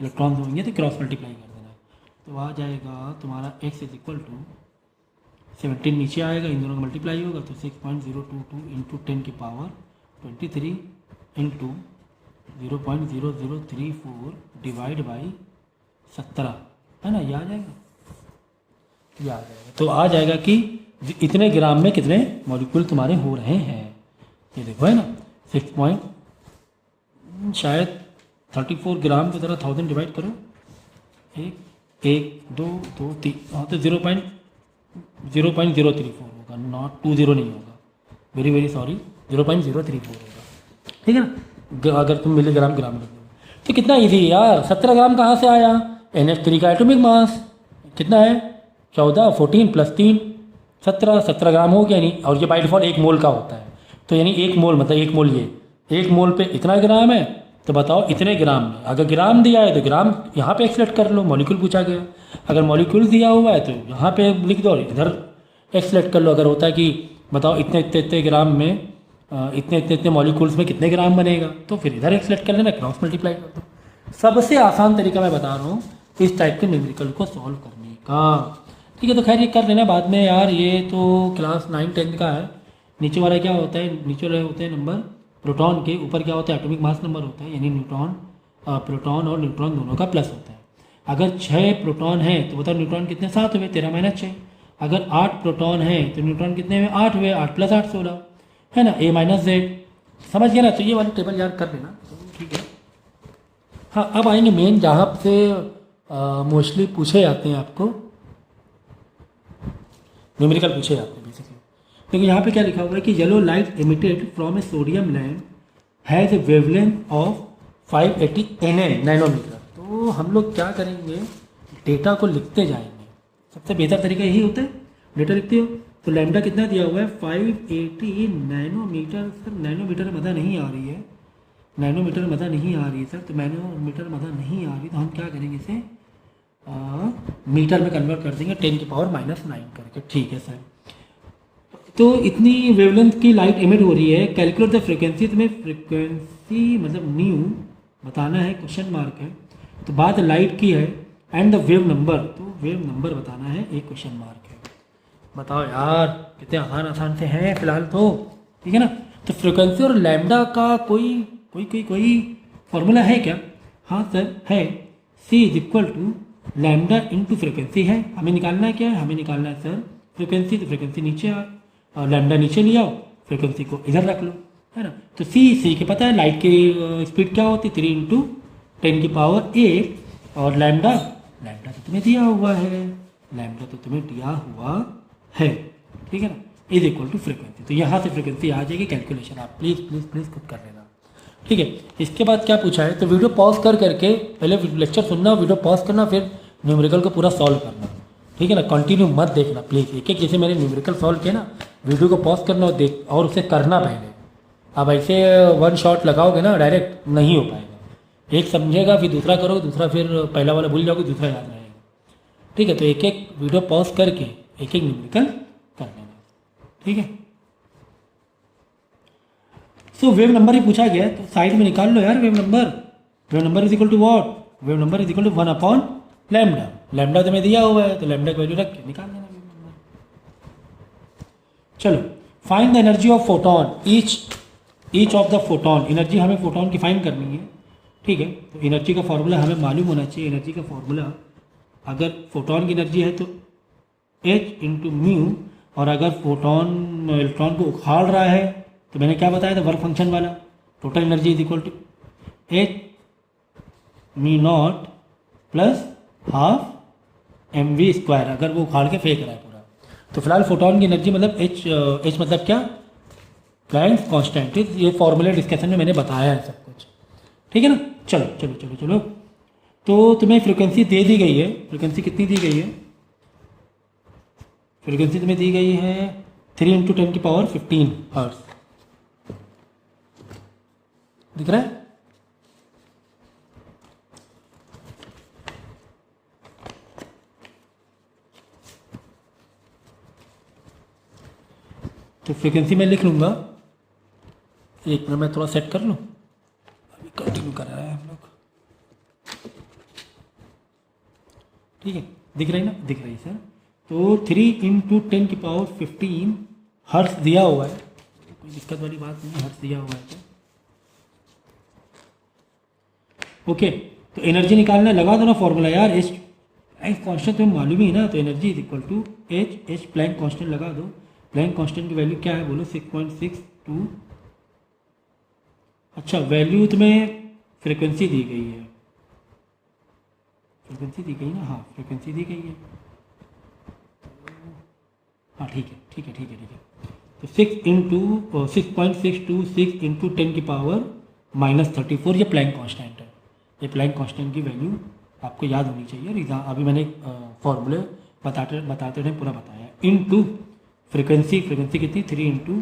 इलेक्ट्रॉन्स होंगे, तो क्रॉस मल्टीप्लाई कर देना। तो आ जाएगा तुम्हारा x इज इक्वल टू 17 नीचे आएगा, इन दोनों का मल्टीप्लाई होगा तो 6.022 इंटू 10 की पावर 23 इंटू 0.0034 डिवाइड बाई 17 है ना, ये आ जाएगा, ये आ जाएगा। तो आ जाएगा कि इतने ग्राम में कितने मॉलिक्यूल तुम्हारे हो रहे हैं। ये देखो है ना, 6 शायद 34 ग्राम की तरह 1000 डिवाइड करो, 1 1 2 2 3, हाँ तो 0.0034 0.034 होगा, नॉट 20 नहीं होगा, वेरी वेरी सॉरी, 0.034 होगा, ठीक है ना। अगर तुम मिलीग्राम ग्राम रख दो तो कितना ईजी यार, 17 ग्राम कहाँ से आया, NH3 का एटॉमिक मास कितना है, 14, 14 प्लस 3 17 ग्राम हो गया नहीं, और ये बाई डिफॉल्ट 1 मोल का होता है, तो यानी 1 मोल मतलब 1 मोल, ये 1 मोल पे इतना ग्राम है, तो बताओ इतने ग्राम में, अगर ग्राम दिया है तो ग्राम यहाँ पे एक्सलेक्ट कर लो, मॉलिक्यूल पूछा गया, अगर मॉलिक्यूल दिया हुआ है तो यहाँ पे लिख दो और इधर एक्सलेक्ट कर लो, अगर होता है कि बताओ इतने इतने इतने ग्राम में इतने इतने इतने मॉलिक्यूल्स में कितने ग्राम बनेगा, तो फिर इधर एक्सलेक्ट कर लेना, क्रॉस मल्टीप्लाई कर दो। सबसे आसान तरीका मैं बता रहा हूँ इस टाइप के न्यूमेरिकल को सॉल्व करने का, ठीक है। तो खैर ये कर लेना बाद में यार, ये तो क्लास 9-10 का है। नीचे वाला क्या होता है, नीचे वाले होते हैं नंबर प्रोटॉन के, ऊपर क्या होता है एटॉमिक मास नंबर होता है, यानी न्यूट्रॉन प्रोटॉन और न्यूट्रॉन दोनों का प्लस होता है। अगर 6 प्रोटॉन है तो बताओ न्यूट्रॉन कितने, 7 हुए, 13 - 6। अगर 8 प्रोटॉन है तो न्यूट्रॉन कितने हुए, 8 हुए, 8 + 8 16, है ना, A - Z, समझ गया ना। तो ये वाली टेबल याद कर लेना, ठीक है। हाँ, अब आएंगे मेन जहाँ से मोस्टली पूछे जाते हैं आपको, न्यूमेरिकल पूछे जाते हैं बेसिकली। देखो यहाँ पे क्या लिखा हुआ है कि yellow light emitted from a sodium lamp has a wavelength of 580 nm nanometre. तो हम लोग क्या करेंगे, डेटा को लिखते जाएंगे, सबसे बेहतर तरीका यही होता है, डेटा लिखते हो। तो लैम्डा कितना दिया हुआ है, 580 नैनोमीटर। सर नैनोमीटर मदा नहीं आ रही है, नैनोमीटर मदा नहीं आ रही है सर, तो नैनोमीटर मदा नहीं आ रही, तो हम क्या करेंगे इसे मीटर में कन्वर्ट कर देंगे, 10⁻⁹ करके, ठीक है सर। तो इतनी वेवलेंथ की लाइट एमिट हो रही है, कैलकुलेट द फ्रिक्वेंसी, तुम्हें फ्रिक्वेंसी मतलब न्यू बताना है, क्वेश्चन मार्क है, तो बात लाइट की है, एंड द वेव नंबर, तो वेव नंबर बताना है, एक क्वेश्चन मार्क है। बताओ यार कितने आसान आसान से हैं फिलहाल तो, ठीक है ना। तो फ्रिक्वेंसी और लैम्डा का कोई फॉर्मूला है क्या, हाँ सर है, C = लैम्डा इंटू फ्रिक्वेंसी है। हमें निकालना है क्या है, हमें निकालना है सर फ्रिक्वेंसी, तो फ्रिक्वेंसी नीचे आ, और लैम्डा नीचे ले आओ, फ्रिक्वेंसी को इधर रख लो, है ना। तो C के पता है, लाइट की स्पीड क्या होती है, 3 × 10⁸, और लैम्डा तो तुम्हें दिया हुआ है, लैम्डा तो तुम्हें दिया हुआ है, ठीक है ना, = फ्रिक्वेंसी। तो यहाँ से फ्रिक्वेंसी आ जाएगी, कैलकुलेशन आप प्लीज़ प्लीज़ प्लीज़ खुद कर लेना, ठीक है। इसके बाद क्या पूछा है, तो वीडियो पॉज करके पहले लेक्चर सुनना, वीडियो पॉज करना, फिर न्यूमेरिकल को पूरा सॉल्व करना, ठीक है ना। कंटिन्यू मत देखना प्लीज़, एक जैसे मैंने न्यूमेरिकल सॉल्व किया ना, वीडियो को पॉज करना और देख, और उसे करना पहले। अब ऐसे 1 शॉट लगाओगे ना डायरेक्ट, नहीं हो पाएगा, एक समझेगा फिर दूसरा करोगे, दूसरा फिर पहला वाला भूल जाओगे, दूसरा याद रहेगा, ठीक है। तो एक वीडियो पॉज करके एक न्यूमेरिकल कर लेना, ठीक है। सो वेव नंबर ही पूछा गया है, तो साइड में निकाल लो यार wave number. Wave number = what, wave number = 1/λ। Lambda तुम्हें दिया हुआ है, तो लैम्डा की वैल्यू रख के निकाल देना वेव नंबर। चलो, find the energy of photon, each of the photon, energy हमें फोटोन की फाइंड करनी है, ठीक है। तो एनर्जी का फॉर्मूला हमें मालूम होना चाहिए, एनर्जी का फॉर्मूला, अगर फोटोन की एनर्जी है तो H × μ, और अगर फोटोन इलेक्ट्रॉन को उखाड़ रहा है तो मैंने क्या बताया था, वर्क फंक्शन वाला, टोटल एनर्जी = H μ0 + ½ mv², अगर वो उखाड़ के फेंक रहा है पूरा। तो फिलहाल फोटोन की एनर्जी मतलब H मतलब क्या, प्लैंक्स कांस्टेंट, ये फॉर्मूले डिस्कशन में मैंने बताया है सब कुछ, ठीक है ना। चलो चलो चलो चलो, तो तुम्हें फ्रिक्वेंसी दे दी गई है, फ्रिक्वेंसी कितनी दी गई है, फ्रिक्वेंसी तुम्हें दी गई है 3 × 10⁻15 हर्ट्ज, दिख रहा है। तो फ्रिक्वेंसी मैं लिख लूँगा, एक मिनट मैं थोड़ा सेट कर लूँ, अभी कंटिन्यू कर रहा है हम लोग, ठीक है। दिख रही ना, दिख रही सर। तो 3 × 10⁻15 हर्ट्ज दिया हुआ है, कोई दिक्कत वाली बात नहीं, हर्ट्ज दिया हुआ है तो ओके। तो एनर्जी निकालना, लगा दो ना फॉर्मूला यार, एच कांस्टेंट तुम्हें मालूम ही है ना, तो एनर्जी = H प्लैंक कांस्टेंट लगा दो। प्लैंक कांस्टेंट की वैल्यू क्या है बोलो, 6.62। अच्छा, वैल्यू तुम्हें फ्रिक्वेंसी दी गई है, फ्रिक्वेंसी दी गई ना, हाँ फ्रिक्वेंसी दी गई है, हाँ ठीक है ठीक है ठीक है ठीक है। तो 6.626 इंटू 10 की पावर -34 ये प्लैंक कांस्टेंट है। ये प्लैंक कांस्टेंट की वैल्यू आपको याद होनी चाहिए। और अभी मैंने फॉर्मूले बताते टाइम पूरा बताया। इनटू फ्रिक्वेंसी कितनी 3 इंटू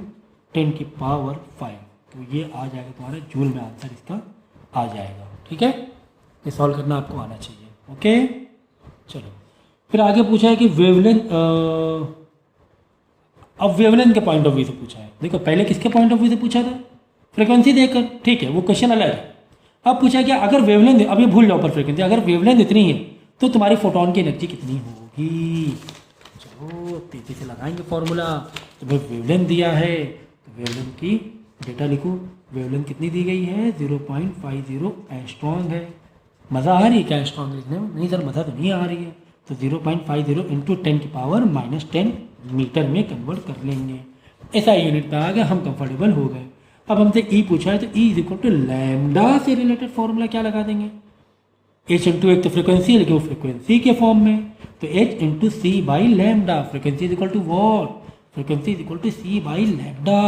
10 की पावर 5, तो ये आ जाएगा तुम्हारे जूल में आंसर इसका आ जाएगा। ठीक है, ये सॉल्व करना आपको आना चाहिए। ओके चलो फिर आगे पूछा है कि वेवलेंथ, अब वेवलेंथ के पॉइंट ऑफ व्यू से पूछा है। देखो पहले किसके पॉइंट ऑफ व्यू से पूछा था, फ्रिक्वेंसी देखकर, ठीक है वो क्वेश्चन अलग है। अब पूछा क्या, अगर वेवलेंथ, अब ये भूल जाओ पर फ्रिक्वेंसी, अगर वेवलेंथ इतनी है तो तुम्हारी फोटोन की एनर्जी कितनी होगी। चलो तेजी से लगाएंगे फॉर्मूला। तुम्हें वेवलेंथ दिया है तो वेवलेंथ की डेटा लिखो। वेवलेंथ कितनी दी गई है 0.50 एंगस्ट्रॉम है। मज़ा आ रही है क्या एंगस्ट्रॉम लिखने में? नहीं सर मज़ा तो नहीं आ रही है। तो 0.50 इंटू 10 की पावर -10 मीटर में कन्वर्ट कर लेंगे। ऐसा यूनिट पे आ गया, हम कंफर्टेबल हो गए। अब हमसे ई पूछा है तो E is equal to lambda से रिलेटेड फॉर्मूला क्या लगा देंगे। एच इंटू एक तो फ्रिक्वेंसी है लेकिन वो फ्रिक्वेंसी के फॉर्म में, तो H into C by lambda. Frequency is equal to what, frequency is equal to C by lambda.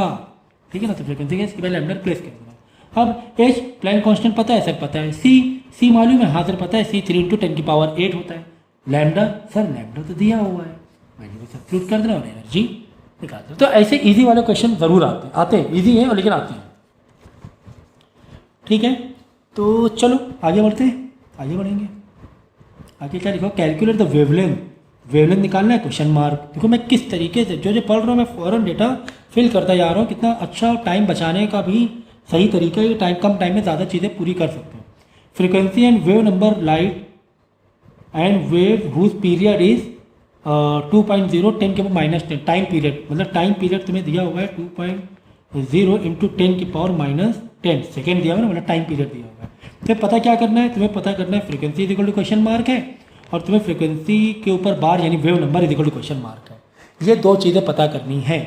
ठीक है ना, तो फ्रिक्वेंसी का सी बाई लैम्डा रिप्लेस कर देना। अब एच प्लैंक कांस्टेंट पता है सर, पता है। सी मालूम है, हाँ सर पता है, सी 3 इंटू 10 की पावर 8 होता है। लैम्डा सर लैम्डा तो दिया हुआ है, मैंने सब्स्टिट्यूट कर देना और एनर्जी निकाल दो। तो ऐसे इजी वाले क्वेश्चन जरूर आते हैं, इजी हैं और लेकिन आते हैं। ठीक है, तो चलो आगे बढ़ते हैं, आगे बढ़ेंगे। आगे क्या लिखो, कैलकुलेट द वेवलेंथ निकालना है क्वेश्चन मार्क। देखो मैं किस तरीके से जो पढ़ रहा हूँ मैं फ़ौरन डेटा फिल करता जा रहा हूँ। कितना अच्छा टाइम बचाने का भी सही तरीका है, ये कम टाइम में ज़्यादा चीज़ें पूरी कर सकते हैं। Frequency and wave number light and wave whose period is 2.0 10 के -10 टाइम पीरियड, मतलब टाइम पीरियड तुम्हें दिया हुआ है 2.0 इंटू 10 की पावर -10 सेकेंड दिया हुआ है, मतलब टाइम पीरियड दिया हुआ है। तुम्हें पता क्या करना है, तुम्हें पता करना है frequency is equal to question mark है और तुम्हें फ्रिक्वेंसी के ऊपर बार यानी wave number is equal to question mark है। ये दो चीज़ें पता करनी है।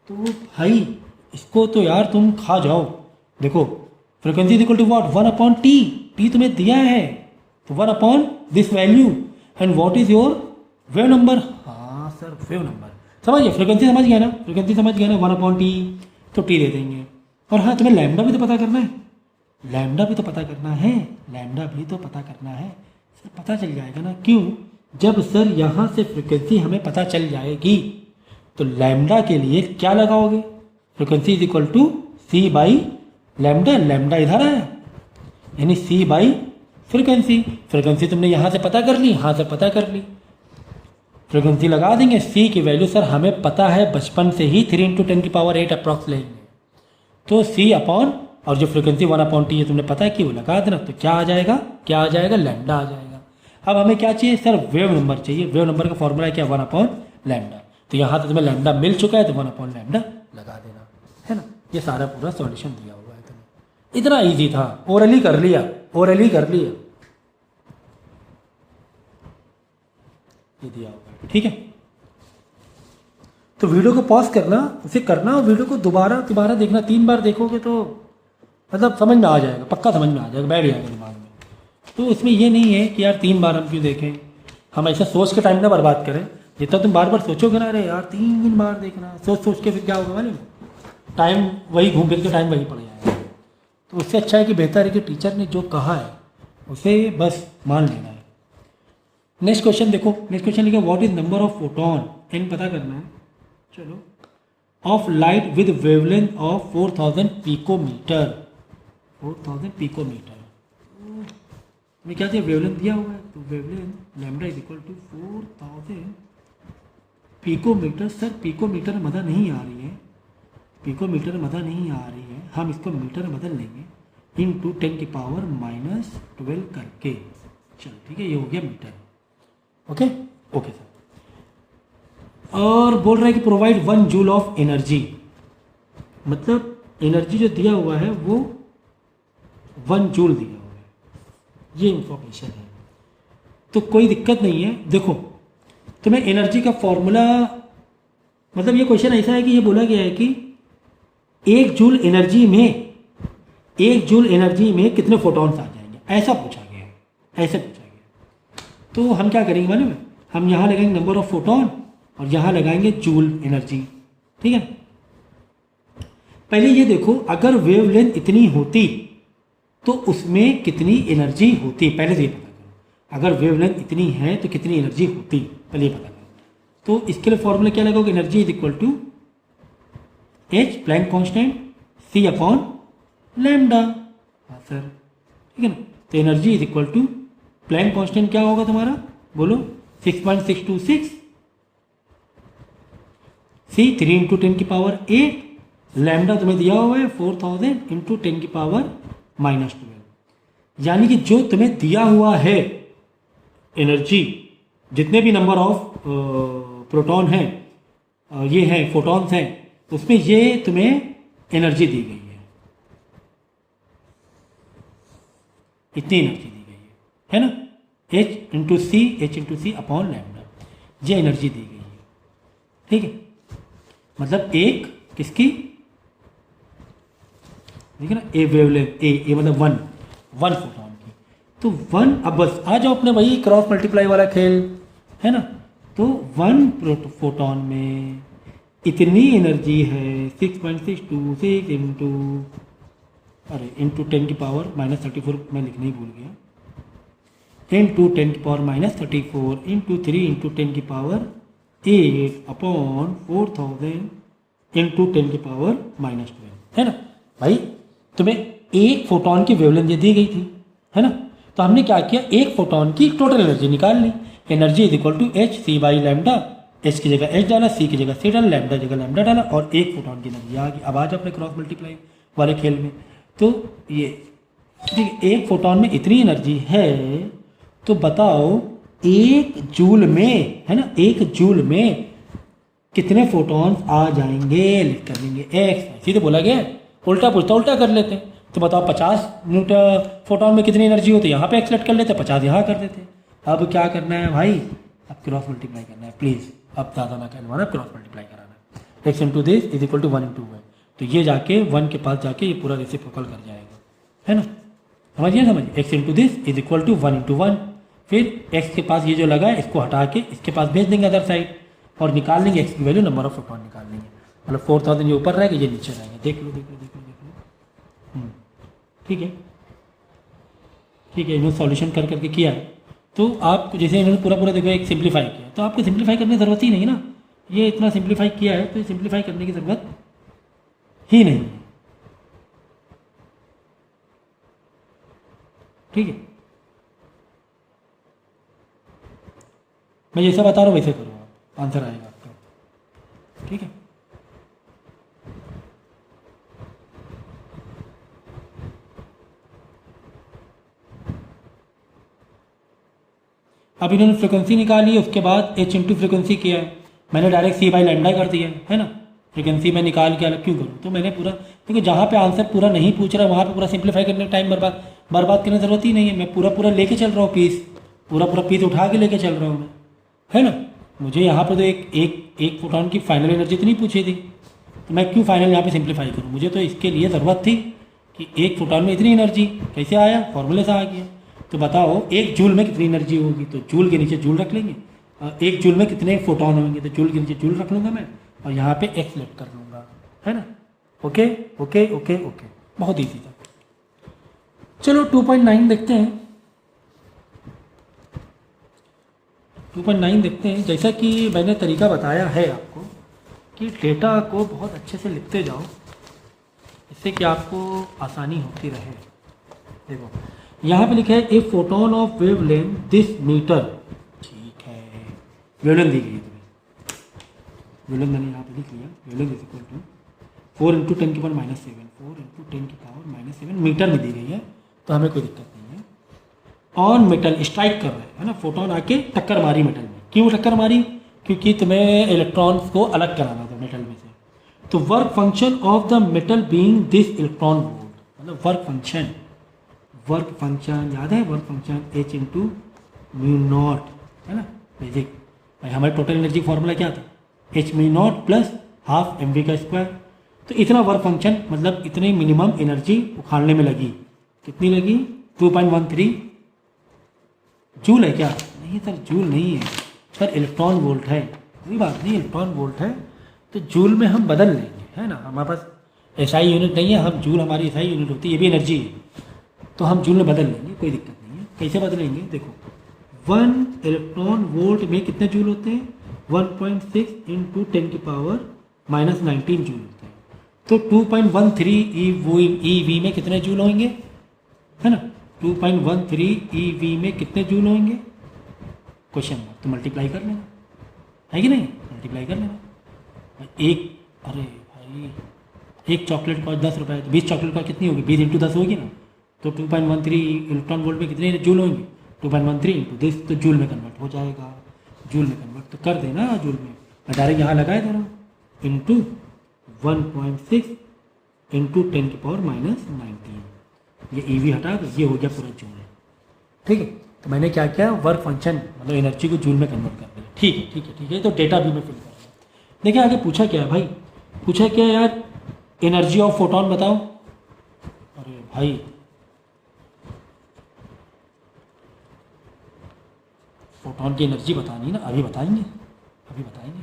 तो भाई इसको तो यार तुम खा जाओ। देखो frequency is equal to what 1/t, T तुम्हें दिया है तो 1 this value and what is your wave number. हाँ सर वेव नंबर समझिए, फ्रिक्वेंसी समझ गया ना, फ्रिक्वेंसी समझ गया ना 1/t, तो टी दे देंगे। और हाँ तुम्हें लैम्डा भी तो पता करना है, लैम्डा भी तो पता करना है, लैम्डा भी तो पता करना है। सर पता चल जाएगा ना, क्यों, जब सर यहाँ से फ्रिक्वेंसी हमें पता चल जाएगी तो लैम्डा के लिए क्या लगाओगे, frequency is equal to C by lambda. Lambda इधर है यानी सी बाई फ्रिक्वेंसी। फ्रिक्वेंसी तुमने यहाँ से पता कर ली, यहाँ से पता कर ली, फ्रिक्वेंसी लगा देंगे। सी की वैल्यू सर हमें पता है बचपन से ही 3 इंटू 10 की पावर 8 अप्रॉक्स लेंगे, तो सी अपॉन और जो फ्रिक्वेंसी 1/t है तुमने पता है कि वो लगा देना, तो क्या आ जाएगा, क्या आ जाएगा, लैम्डा आ जाएगा। अब हमें क्या चाहिए सर, वेव नंबर चाहिए। वेव नंबर का फॉर्मूला क्या 1/λ, तो यहाँ तो तुम्हें लैम्डा मिल चुका है तो 1/λ लगा देना है ना। ये सारा पूरा सॉल्यूशन दिया हुआ है तुम्हें, इतना ईजी था, ओरली कर लिया, ओरली कर लिया, ये दिया हुआ है। ठीक है, तो वीडियो को पॉज करना, उसे करना और वीडियो को दोबारा देखना। 3 बार देखोगे तो मतलब समझ में आ जाएगा, पक्का समझ में आ जाएगा, बैठ जाएगा दिमाग में। तो इसमें ये नहीं है कि यार 3 बार हम क्यों देखें, हम ऐसा सोच के टाइम ना बर्बाद करें। जितना तुम बार सोचोगे ना, अरे यार 3 बार देखना, सोच के फिर क्या होगा मालूम, टाइम वही घूम फिर के टाइम वही पड़ जाएगा। तो उससे अच्छा है कि बेहतर है कि टीचर ने जो कहा है उसे बस मान लेना है। नेक्स्ट क्वेश्चन देखो, नेक्स्ट क्वेश्चन लिखा what is number of photon, n पता करना है। चलो, of light with wavelength of 4000 picometre, 4000 picometre में क्या चाहिए, वेवलेंथ दिया हुआ है, तो wavelength lambda is equal to 4000 picometre. Sir picometre में मदद नहीं आ रही है, पिकोमीटर में मदद नहीं आ रही है, हम इसको मीटर में बदल लेंगे इंटू 10 की पावर -12 करके। चलो ठीक है, ये हो गया मीटर। Okay okay sir. और बोल रहा है कि प्रोवाइड 1 जूल ऑफ एनर्जी, मतलब एनर्जी जो दिया हुआ है वो 1 जूल दिया हुआ है, ये इंफॉर्मेशन है। तो कोई दिक्कत नहीं है। देखो तुम्हें एनर्जी का फॉर्मूला, मतलब ये क्वेश्चन ऐसा है कि ये बोला गया है कि 1 जूल एनर्जी में कितने फोटॉन्स आ जाएंगे, ऐसा पूछा गया है, ऐसे पूछा गया। तो हम क्या करेंगे मालूम है, हम यहाँ लगाएंगे नंबर ऑफ फोटॉन और यहाँ लगाएंगे जूल एनर्जी। ठीक है, पहले ये देखो अगर वेवलेंथ इतनी होती तो उसमें कितनी एनर्जी होती, पहले से ये पता करो। अगर वेवलेंथ इतनी है तो कितनी एनर्जी होती, पहले ये पता करो। तो इसके लिए फॉर्मूला क्या लगाओगे, energy is equal to H Planck constant C upon lambda. हाँ सर, ठीक है ना। तो energy is equal to Planck constant क्या होगा तुम्हारा, बोलो 6.626, सी 3 इंटू 10 की पावर 8, लैम्डा तुम्हें दिया हुआ है 4000 इंटू 10 की पावर -12। यानी कि जो तुम्हें दिया हुआ है एनर्जी, जितने भी नंबर ऑफ प्रोटॉन हैं, ये हैं फोटॉन्स हैं, उसमें ये तुम्हें एनर्जी दी गई है, इतनी एनर्जी दी गई है ना, H इंटू सी अपॉन लैम्डा, ये एनर्जी दी गई है। ठीक है, मतलब एक किसकी, ठीक है ना, ए वेवलेंथ, ए मतलब वन फोटॉन की। तो वन, अब बस आ जाओ अपने वही क्रॉस मल्टीप्लाई वाला खेल है ना। तो वन फोटॉन में इतनी एनर्जी है 6.626 इंटू 10 की पावर -34, मैं लिखना ही भूल गया, इंटू 10 की पावर -34 इंटू 3 इंटू 10 की पावर 8 अपॉन 4000 इंटू 10 की पावर -12, है ना। भाई तुम्हें एक फोटोन की वेवलेंथ दी गई थी, है ना। तो हमने क्या किया, एक फोटोन की टोटल एनर्जी निकाल ली। Energy is equal to h c by lambda, h की जगह एच डाला, सी की जगह सी डाला, लैम्डा जगह लैम्डा डाला, और एक फोटोन की एनर्जी आ गई। अब आज अपने क्रॉस मल्टीप्लाई वाले खेल में, तो ये ठीक, एक फोटोन में इतनी एनर्जी है, तो बताओ एक जूल में, है ना, एक जूल में कितने फोटॉन्स आ जाएंगे, लिख कर लेंगे एक्स। सीधे बोला गया, उल्टा पूछता उल्टा कर लेते हैं। तो बताओ 50 न्यूटन फोटॉन में कितनी एनर्जी होती है, यहाँ पे एक्सलेट कर लेते, 50 यहाँ कर देते। अब क्या करना है भाई, अब क्रॉस मल्टीप्लाई करना है प्लीज़, अब ज़्यादा ना करवाना, क्रॉस मल्टीप्लाई कराना है। X into this is equal to 1 into 1, तो ये जाके 1 के पास जाके ये पूरा रेसिप्रोकल कर जाएगा, है ना। समझिए, X into this is equal to 1 into 1, फिर एक्स के पास ये जो लगा है इसको हटा के इसके पास भेज देंगे अदर साइड, और निकाल लेंगे एक्स की वैल्यू, नंबर ऑफ फोटॉन निकाल लेंगे। मतलब 4000 ये ऊपर रहेगा, ये नीचे रहेंगे। देख लो। ठीक है, इन्होंने सॉल्यूशन कर करके किया है। तो आप जैसे इन्होंने पूरा देखो एक सिंप्लीफाई किया, तो आपको सिंप्लीफाई करने की ज़रूरत ही नहीं ना। ये इतना सिंप्लीफाई किया है तो सिंप्लीफाई करने की ज़रूरत ही नहीं है। ठीक है, मैं जैसा बता रहा हूँ वैसे करो, आप आंसर आएगा आपका। ठीक है, अब इन्होंने फ्रिक्वेंसी निकाली है, उसके बाद एच इंटू फ्रिक्वेंसी किया है, मैंने डायरेक्ट सी बाई लैम्डा कर दिया है ना। फ्रिक्वेंसी में निकाल के अलग क्यों करूँ, तो मैंने पूरा, क्योंकि जहाँ पे आंसर पूरा नहीं पूछ रहा वहाँ पे पूरा सिंप्लीफाई करने का टाइम बर्बाद करने की जरूरत ही नहीं है। मैं पूरा लेके चल रहा हूँ पीस, पूरा पीस उठा के लेके चल रहा हूँ मैं, है ना। मुझे यहाँ पर तो एक फोटॉन की फाइनल एनर्जी तो नहीं पूछी थी, तो मैं क्यों फाइनल यहाँ पे सिंप्लीफाई करूँ। मुझे तो इसके लिए ज़रूरत थी कि एक फोटॉन में इतनी एनर्जी कैसे आया, फॉर्मूले से आ गया। तो बताओ एक जूल में कितनी एनर्जी होगी, तो जूल के नीचे जूल रख लेंगे। एक जूल में कितने फोटॉन होंगे, तो जूल के नीचे जूल रख लूँगा मैं, और यहाँ पे एक्स लेट कर लूँगा, है ना। ओके, बहुत ईजी था। चलो 2.9 देखते हैं। 2.9 देखते हैं। जैसा कि मैंने तरीका बताया है आपको कि डेटा को बहुत अच्छे से लिखते जाओ, इससे कि आपको आसानी होती रहे। देखो यहाँ पे लिखा है a photon of wavelength this metre. ठीक है, वेवलेंथ दी गई है तुम्हें, वेवलेंथ मैंने यहाँ पे लिख लिया, wavelength is equal to 4 into 10 की पावर -7, 4 इंटू 10 की पावर -7 मीटर में दी गई है, तो हमें कोई दिक्कत नहीं है। ऑन मेटल स्ट्राइक कर रहे हैं ना, फोटोन आके टक्कर मारी मेटल में। क्यों टक्कर मारी, क्योंकि तुम्हें इलेक्ट्रॉन्स को अलग कराना था मेटल में से। तो work function of the metal being this electron volt, मतलब वर्क फंक्शन याद है, work function H into mu naught, है ना बेसिक। भाई हमारे टोटल एनर्जी फॉर्मूला क्या था, H mu not plus half mv का स्क्वायर। तो इतना वर्क फंक्शन मतलब इतनी मिनिमम एनर्जी उखाड़ने में लगी, कितनी लगी 2.13 जूल है क्या, नहीं सर जूल नहीं है सर, इलेक्ट्रॉन वोल्ट है। कोई बात नहीं, इलेक्ट्रॉन वोल्ट है तो जूल में हम बदल लेंगे, है ना। हमारे पास एसआई यूनिट नहीं है, हम जूल हमारी एसआई यूनिट होती है, ये भी एनर्जी है, तो हम जूल में बदल लेंगे, कोई दिक्कत नहीं है। कैसे बदलेंगे देखो, 1 इलेक्ट्रॉन वोल्ट में कितने जूल होते हैं, 1.6 इंटू 10 की पावर माइनस 19 जूल होते हैं। तो 2.13 ईवी में कितने जूल होंगे, है ना। 2.13 ईवी में कितने जूल होंगे, क्वेश्चन मार्क, तो मल्टीप्लाई कर लेना, है कि नहीं, मल्टीप्लाई कर लेना। एक, अरे भाई एक चॉकलेट कॉस्ट 10 रुपये, तो 20 चॉकलेट कॉस्ट कितनी होगी, 20 इंटू 10 होगी ना, तो 2.13 इलेक्ट्रॉन वोल्ट में कितने जूल होंगे, 2.13 इंटू 10, तो जूल में कन्वर्ट हो जाएगा। जूल में कन्वर्ट तो कर देना जूल में, मैं डायरेक्ट यहाँ लगाए दे रहा हूँ, इंटू 1.6 इंटू 10 की पावर माइनस 19, ये ईवी हटा दो, ये हो गया पूरा जूल, ठीक है। तो मैंने क्या किया, वर्क फंक्शन मतलब एनर्जी को जूल में कन्वर्ट कर दिया, ठीक है ठीक है ठीक है। तो डेटा भी मैं फिल कर दिया। देखिए आगे पूछा क्या है भाई, पूछा क्या यार, एनर्जी ऑफ फोटोन बताओ। अरे भाई फोटोन की एनर्जी बतानी ना, अभी बताएंगे, अभी बताएंगे।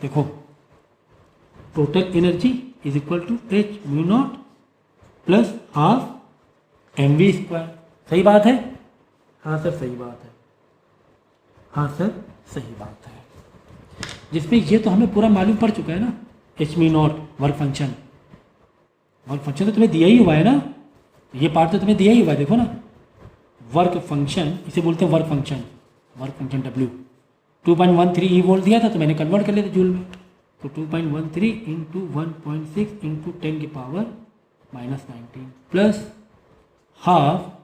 देखो total energy is equal to H mu not plus half M V square, सही बात है, हाँ सर सही बात है, हाँ सर सही बात है। जिसमें ये तो हमें पूरा मालूम पड़ चुका है ना, H mu not work function, work function तो तुम्हें दिया ही हुआ है ना, ये पार्ट तो तुम्हें दिया ही हुआ है, देखो ना वर्क फंक्शन, इसे बोलते हैं work function, work function W 2.13 ई वोल्ट दिया था, तो मैंने कन्वर्ट कर लिया था जूल में, तो 2.13 इंटू 1.6 इंटू 10 की power minus 19 plus half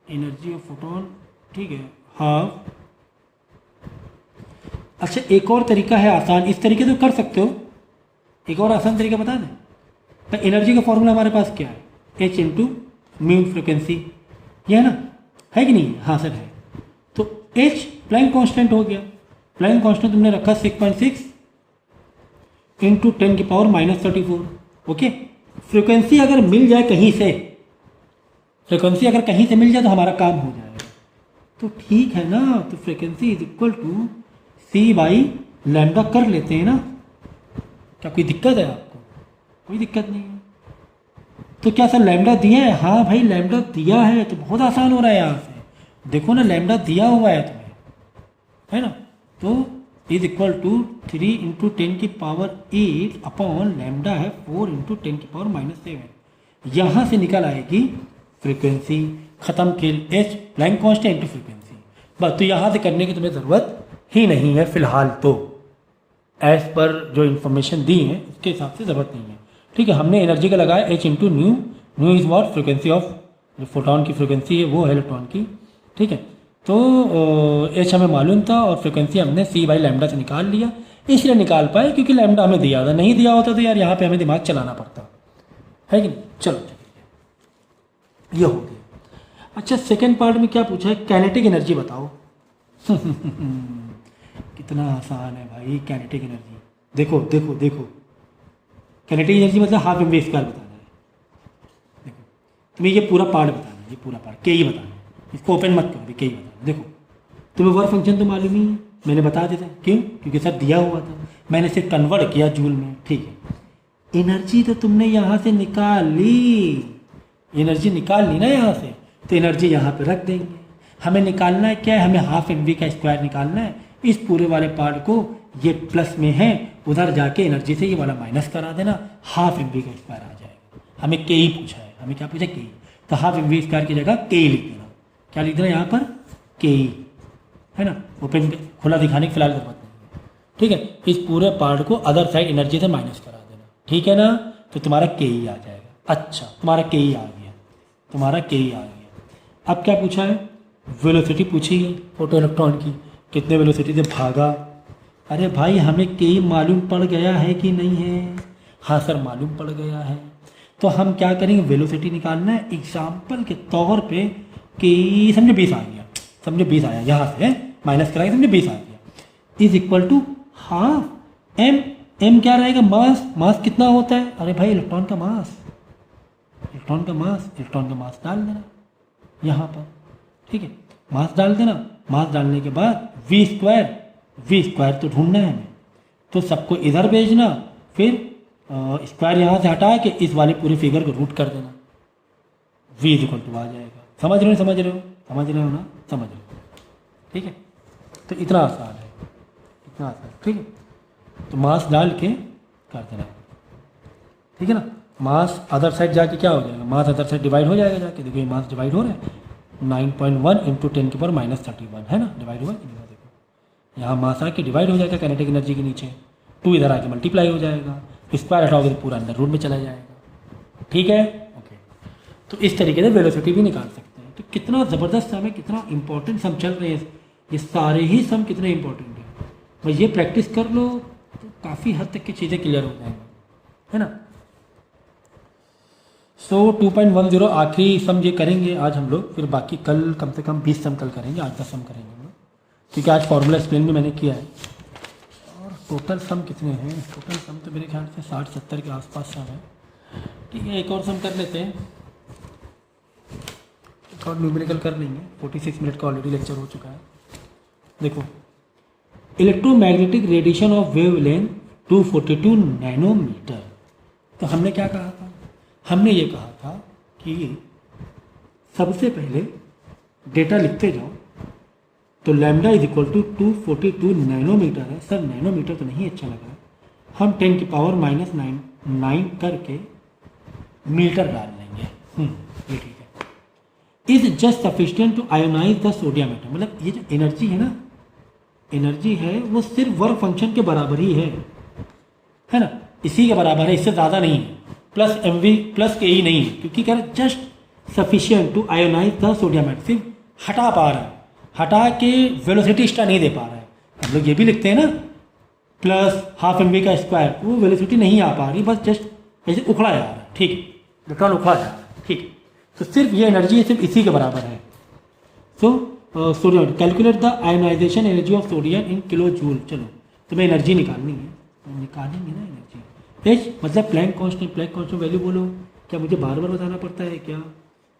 energy of photon, ठीक है, हाफ। अच्छा एक और तरीका है आसान, इस तरीके से कर सकते हो, एक और आसान तरीका बता दें। तो एनर्जी का फॉर्मूला हमारे पास क्या है, एच इंटू म्यू फ्रिक्वेंसी, ये है ना, है कि नहीं, हाँ सर है। तो एच प्लैंक कांस्टेंट हो गया, प्लैंक कांस्टेंट तुमने रखा 6.6 इंटू 10 की पावर माइनस 34, ओके। फ्रिक्वेंसी अगर मिल जाए कहीं से, फ्रिक्वेंसी अगर कहीं से मिल जाए तो हमारा काम हो जाएगा, तो ठीक है ना। तो frequency is equal to C by lambda कर लेते हैं ना, क्या कोई दिक्कत है आपको, कोई दिक्कत नहीं है। तो क्या सर लैम्डा दिया है, हाँ भाई लैम्डा दिया है, तो बहुत आसान हो रहा है यहाँ से, देखो ना लैम्डा दिया हुआ है तुम्हें, है ना। तो इज इक्वल टू 3 इंटू 10 की पावर 8 अपॉन लैम्डा है 4 इंटू 10 की पावर माइनस 7, यहाँ से निकल आएगी फ्रीक्वेंसी, खत्म किल h Planck constant into frequency, बस। तो यहाँ से करने की तुम्हें ज़रूरत ही नहीं है फिलहाल, तो एज पर जो इन्फॉर्मेशन दी है उसके हिसाब से ज़रूरत नहीं है, ठीक है। हमने एनर्जी का लगाया H into new, new is what frequency of, जो फोटोन की फ्रिक्वेंसी है वो है इलेक्ट्रॉन की, ठीक है। तो एच हमें मालूम था और फ्रिक्वेंसी हमने सी बाई लैम्डा से निकाल लिया, इसलिए निकाल पाए क्योंकि लैम्डा हमें दिया था, नहीं दिया होता तो यार यहाँ पे हमें दिमाग चलाना पड़ता है कि नहीं। चलो ये हो गया। अच्छा सेकेंड पार्ट में क्या पूछा है, काइनेटिक एनर्जी बताओ। कितना आसान है भाई काइनेटिक एनर्जी, देखो देखो देखो, काइनेटिक एनर्जी मतलब हाफ एम वी स्क्वायर बताना है, देखो तुम्हें ये पूरा पार्ट बताना है, ये पूरा पार्ट के ही बताना है, इसको ओपन मत करो, के ही बताना है। देखो तुम्हें वर्क फंक्शन तो मालूम ही है, मैंने बता दिया था, क्यों, क्योंकि सब दिया हुआ था, मैंने इसे कन्वर्ट किया जूल में, ठीक है। एनर्जी तो तुमने यहाँ से निकाल ली, एनर्जी निकाल ली ना यहाँ से, तो एनर्जी यहाँ पे रख देंगे। हमें निकालना है क्या है, हमें हाफ एम वी का स्क्वायर निकालना है, इस पूरे वाले पार्ट को ये प्लस में है, उधर जाके एनर्जी से ये वाला माइनस करा देना, हाफ एम वी का स्क्वायर आ जाएगा। हमें के ही पूछा है, हमें क्या पूछा, के, तो हाफ एम वी स्क्वायर की जगह के लिख देना, क्या लिख देना यहाँ पर, के ही, है ना, ओपन खुला दिखाने की फिलहाल जरूरत नहीं है, ठीक है। इस पूरे पार्ट को अदर साइड एनर्जी से माइनस करा देना, ठीक है ना, तो तुम्हारा के ही आ जाएगा। अच्छा तुम्हारा के ही आ गया, तुम्हारा के ही आ गया। अब क्या पूछा है, वेलोसिटी पूछी है फोटो इलेक्ट्रॉन की, कितने वेलोसिटी से भागा। अरे भाई हमें के ही मालूम पड़ गया है कि नहीं है, हाँ सर मालूम पड़ गया है। तो हम क्या करेंगे, वेलोसिटी निकालना है, एग्जाम्पल के तौर पे कि समझो 20 आ गया, समझो 20 आया, यहाँ से माइनस कराएंगे, समझो 20 आ गया, is equal to half M, M क्या रहेगा, मास, मास कितना होता है, अरे भाई इलेक्ट्रॉन का मास, इलेक्ट्रॉन का मास डाल देना यहाँ पर, ठीक है, मास डाल देना। मास डालने के बाद वी स्क्वायर तो ढूंढना है हमें, तो सबको इधर भेजना, फिर स्क्वायर यहाँ से हटा के इस वाले पूरे फिगर को रूट कर देना, v इक्वल टू आ जाएगा। समझ रहे हो ना, समझ रहे हो, ठीक है। तो इतना आसान है, ठीक है। तो मास डाल के कर देना, ठीक है ना। मास अदर साइड जाके क्या हो जाएगा, मास अदर साइड डिवाइड हो जाएगा जाके, देखो ये मास डिवाइड हो रहा है, 9.1 इंटू 10⁻31 है ना, डिवाइड हुआ। देखो यहाँ मास आके डिवाइड हो जाएगा काइनेटिक एनर्जी के नीचे, 2 इधर आके मल्टीप्लाई हो जाएगा, स्क्वायर हटाओगे तो पूरा अंडर रूट में चला जाएगा, ठीक है, ओके। तो इस तरीके से वेलोसिटी भी निकाल सकते हैं। तो कितना ज़बरदस्त सम है, कितना इंपॉर्टेंट सम चल रहे हैं, ये सारे ही सम कितने इंपॉर्टेंट हैं। बस ये प्रैक्टिस कर लो तो काफ़ी हद तक की चीज़ें क्लियर हो जाएंगी, है ना। सो 2.10 आखिरी सम ये करेंगे आज हम लोग, फिर बाकी कल कम से कम 20 सम कल करेंगे, आज 10 सम करेंगे हम लोग, क्योंकि आज फॉर्मूला एक्सप्लेन भी मैंने किया है। और टोटल सम कितने हैं, टोटल सम तो मेरे ख्याल से 60-70 के आसपास सम है, ठीक है। एक और सम कर लेते हैं, एक और न्यूमेरिकल कर लेंगे। 46 मिनट का ऑलरेडी लेक्चर हो चुका है। देखो, electromagnetic radiation of wavelength 242 nanometre. तो हमने क्या कहा था, हमने ये कहा था कि सबसे पहले डेटा लिखते जाओ, तो lambda is equal to 242 nanometre है। सर नैनोमीटर तो नहीं अच्छा लग रहा है, हम 10⁻⁹ करके मीटर डाल लेंगे, ये ठीक है। Is just sufficient to ionise the sodium atom, मतलब ये जो एनर्जी है ना, एनर्जी है वो सिर्फ वर्क फंक्शन के बराबर ही है ना, इसी के बराबर है, इससे ज़्यादा नहीं है, प्लस mv प्लस के ही नहीं है, क्योंकि कह रहे just sufficient to ionise the sodium atom, सिर्फ हटा पा रहा है, हटा के वेलोसिटी एक्स्ट्रा नहीं दे पा रहा है। हम लोग ये भी लिखते हैं ना, प्लस हाफ mv का स्क्वायर, वो वेलोसिटी नहीं आ पा रही, बस जस्ट ऐसे उखड़ा जा रहा है, ठीक, इलेक्ट्रॉन उखड़ा जा रहा है, ठीक। तो सिर्फ ये एनर्जी है, सिर्फ इसी के बराबर है। So sodium, calculate the ionisation energy of sodium in kilo joule. चलो तुम्हें एनर्जी निकालनी है, निकालेंगे ना एनर्जी। एच मतलब Planck constant, Planck constant value बोलो, क्या मुझे बार बार बताना पड़ता है क्या,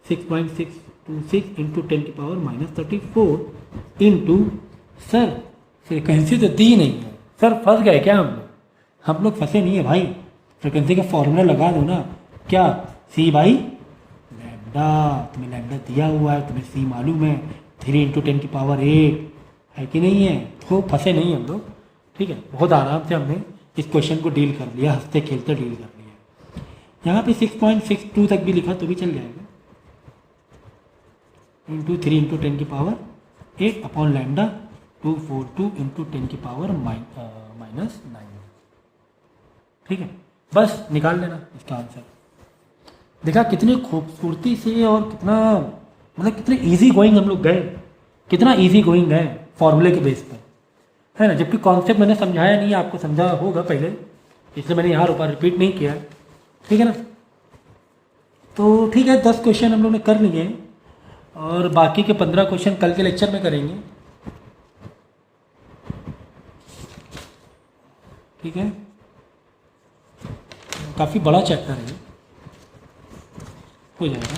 6.626 इंटू 10⁻⁻34 इंटू, सर फ्रिक्वेंसी तो दी नहीं है, सर फंस गए क्या हम लोग फंसे नहीं है भाई, फ्रिक्वेंसी का फॉर्मूला लगा दो ना, क्या सी बाई लैम्डा, तुम्हें लैम्डा दिया हुआ है, तुम्हें सी मालूम है, 3 इंटू 10⁸ है कि नहीं है, तो फंसे नहीं हम लोग, ठीक है। बहुत आराम से हमने इस क्वेश्चन को डील कर लिया, हंसते खेलते डील कर लिया। यहाँ पे 6.62 तक भी लिखा तो भी चल जाएगा, into 3 into 10⁸ upon lambda 242 into 10⁻⁻⁹, ठीक है। बस निकाल लेना इसका आंसर। देखा कितनी खूबसूरती से और कितना, मतलब कितने इजी गोइंग हम लोग गए, कितना इजी गोइंग गए फॉर्मूले के बेस पर, है ना। जबकि कॉन्सेप्ट मैंने समझाया नहीं, आपको समझा होगा पहले, इसलिए मैंने यहाँ ऊपर रिपीट नहीं किया, ठीक है ना। तो ठीक है, 10 क्वेश्चन हम लोग ने कर लिए, और बाकी के 15 क्वेश्चन कल के लेक्चर में करेंगे, ठीक है। काफ़ी बड़ा चैप्टर है, हो जाएगा।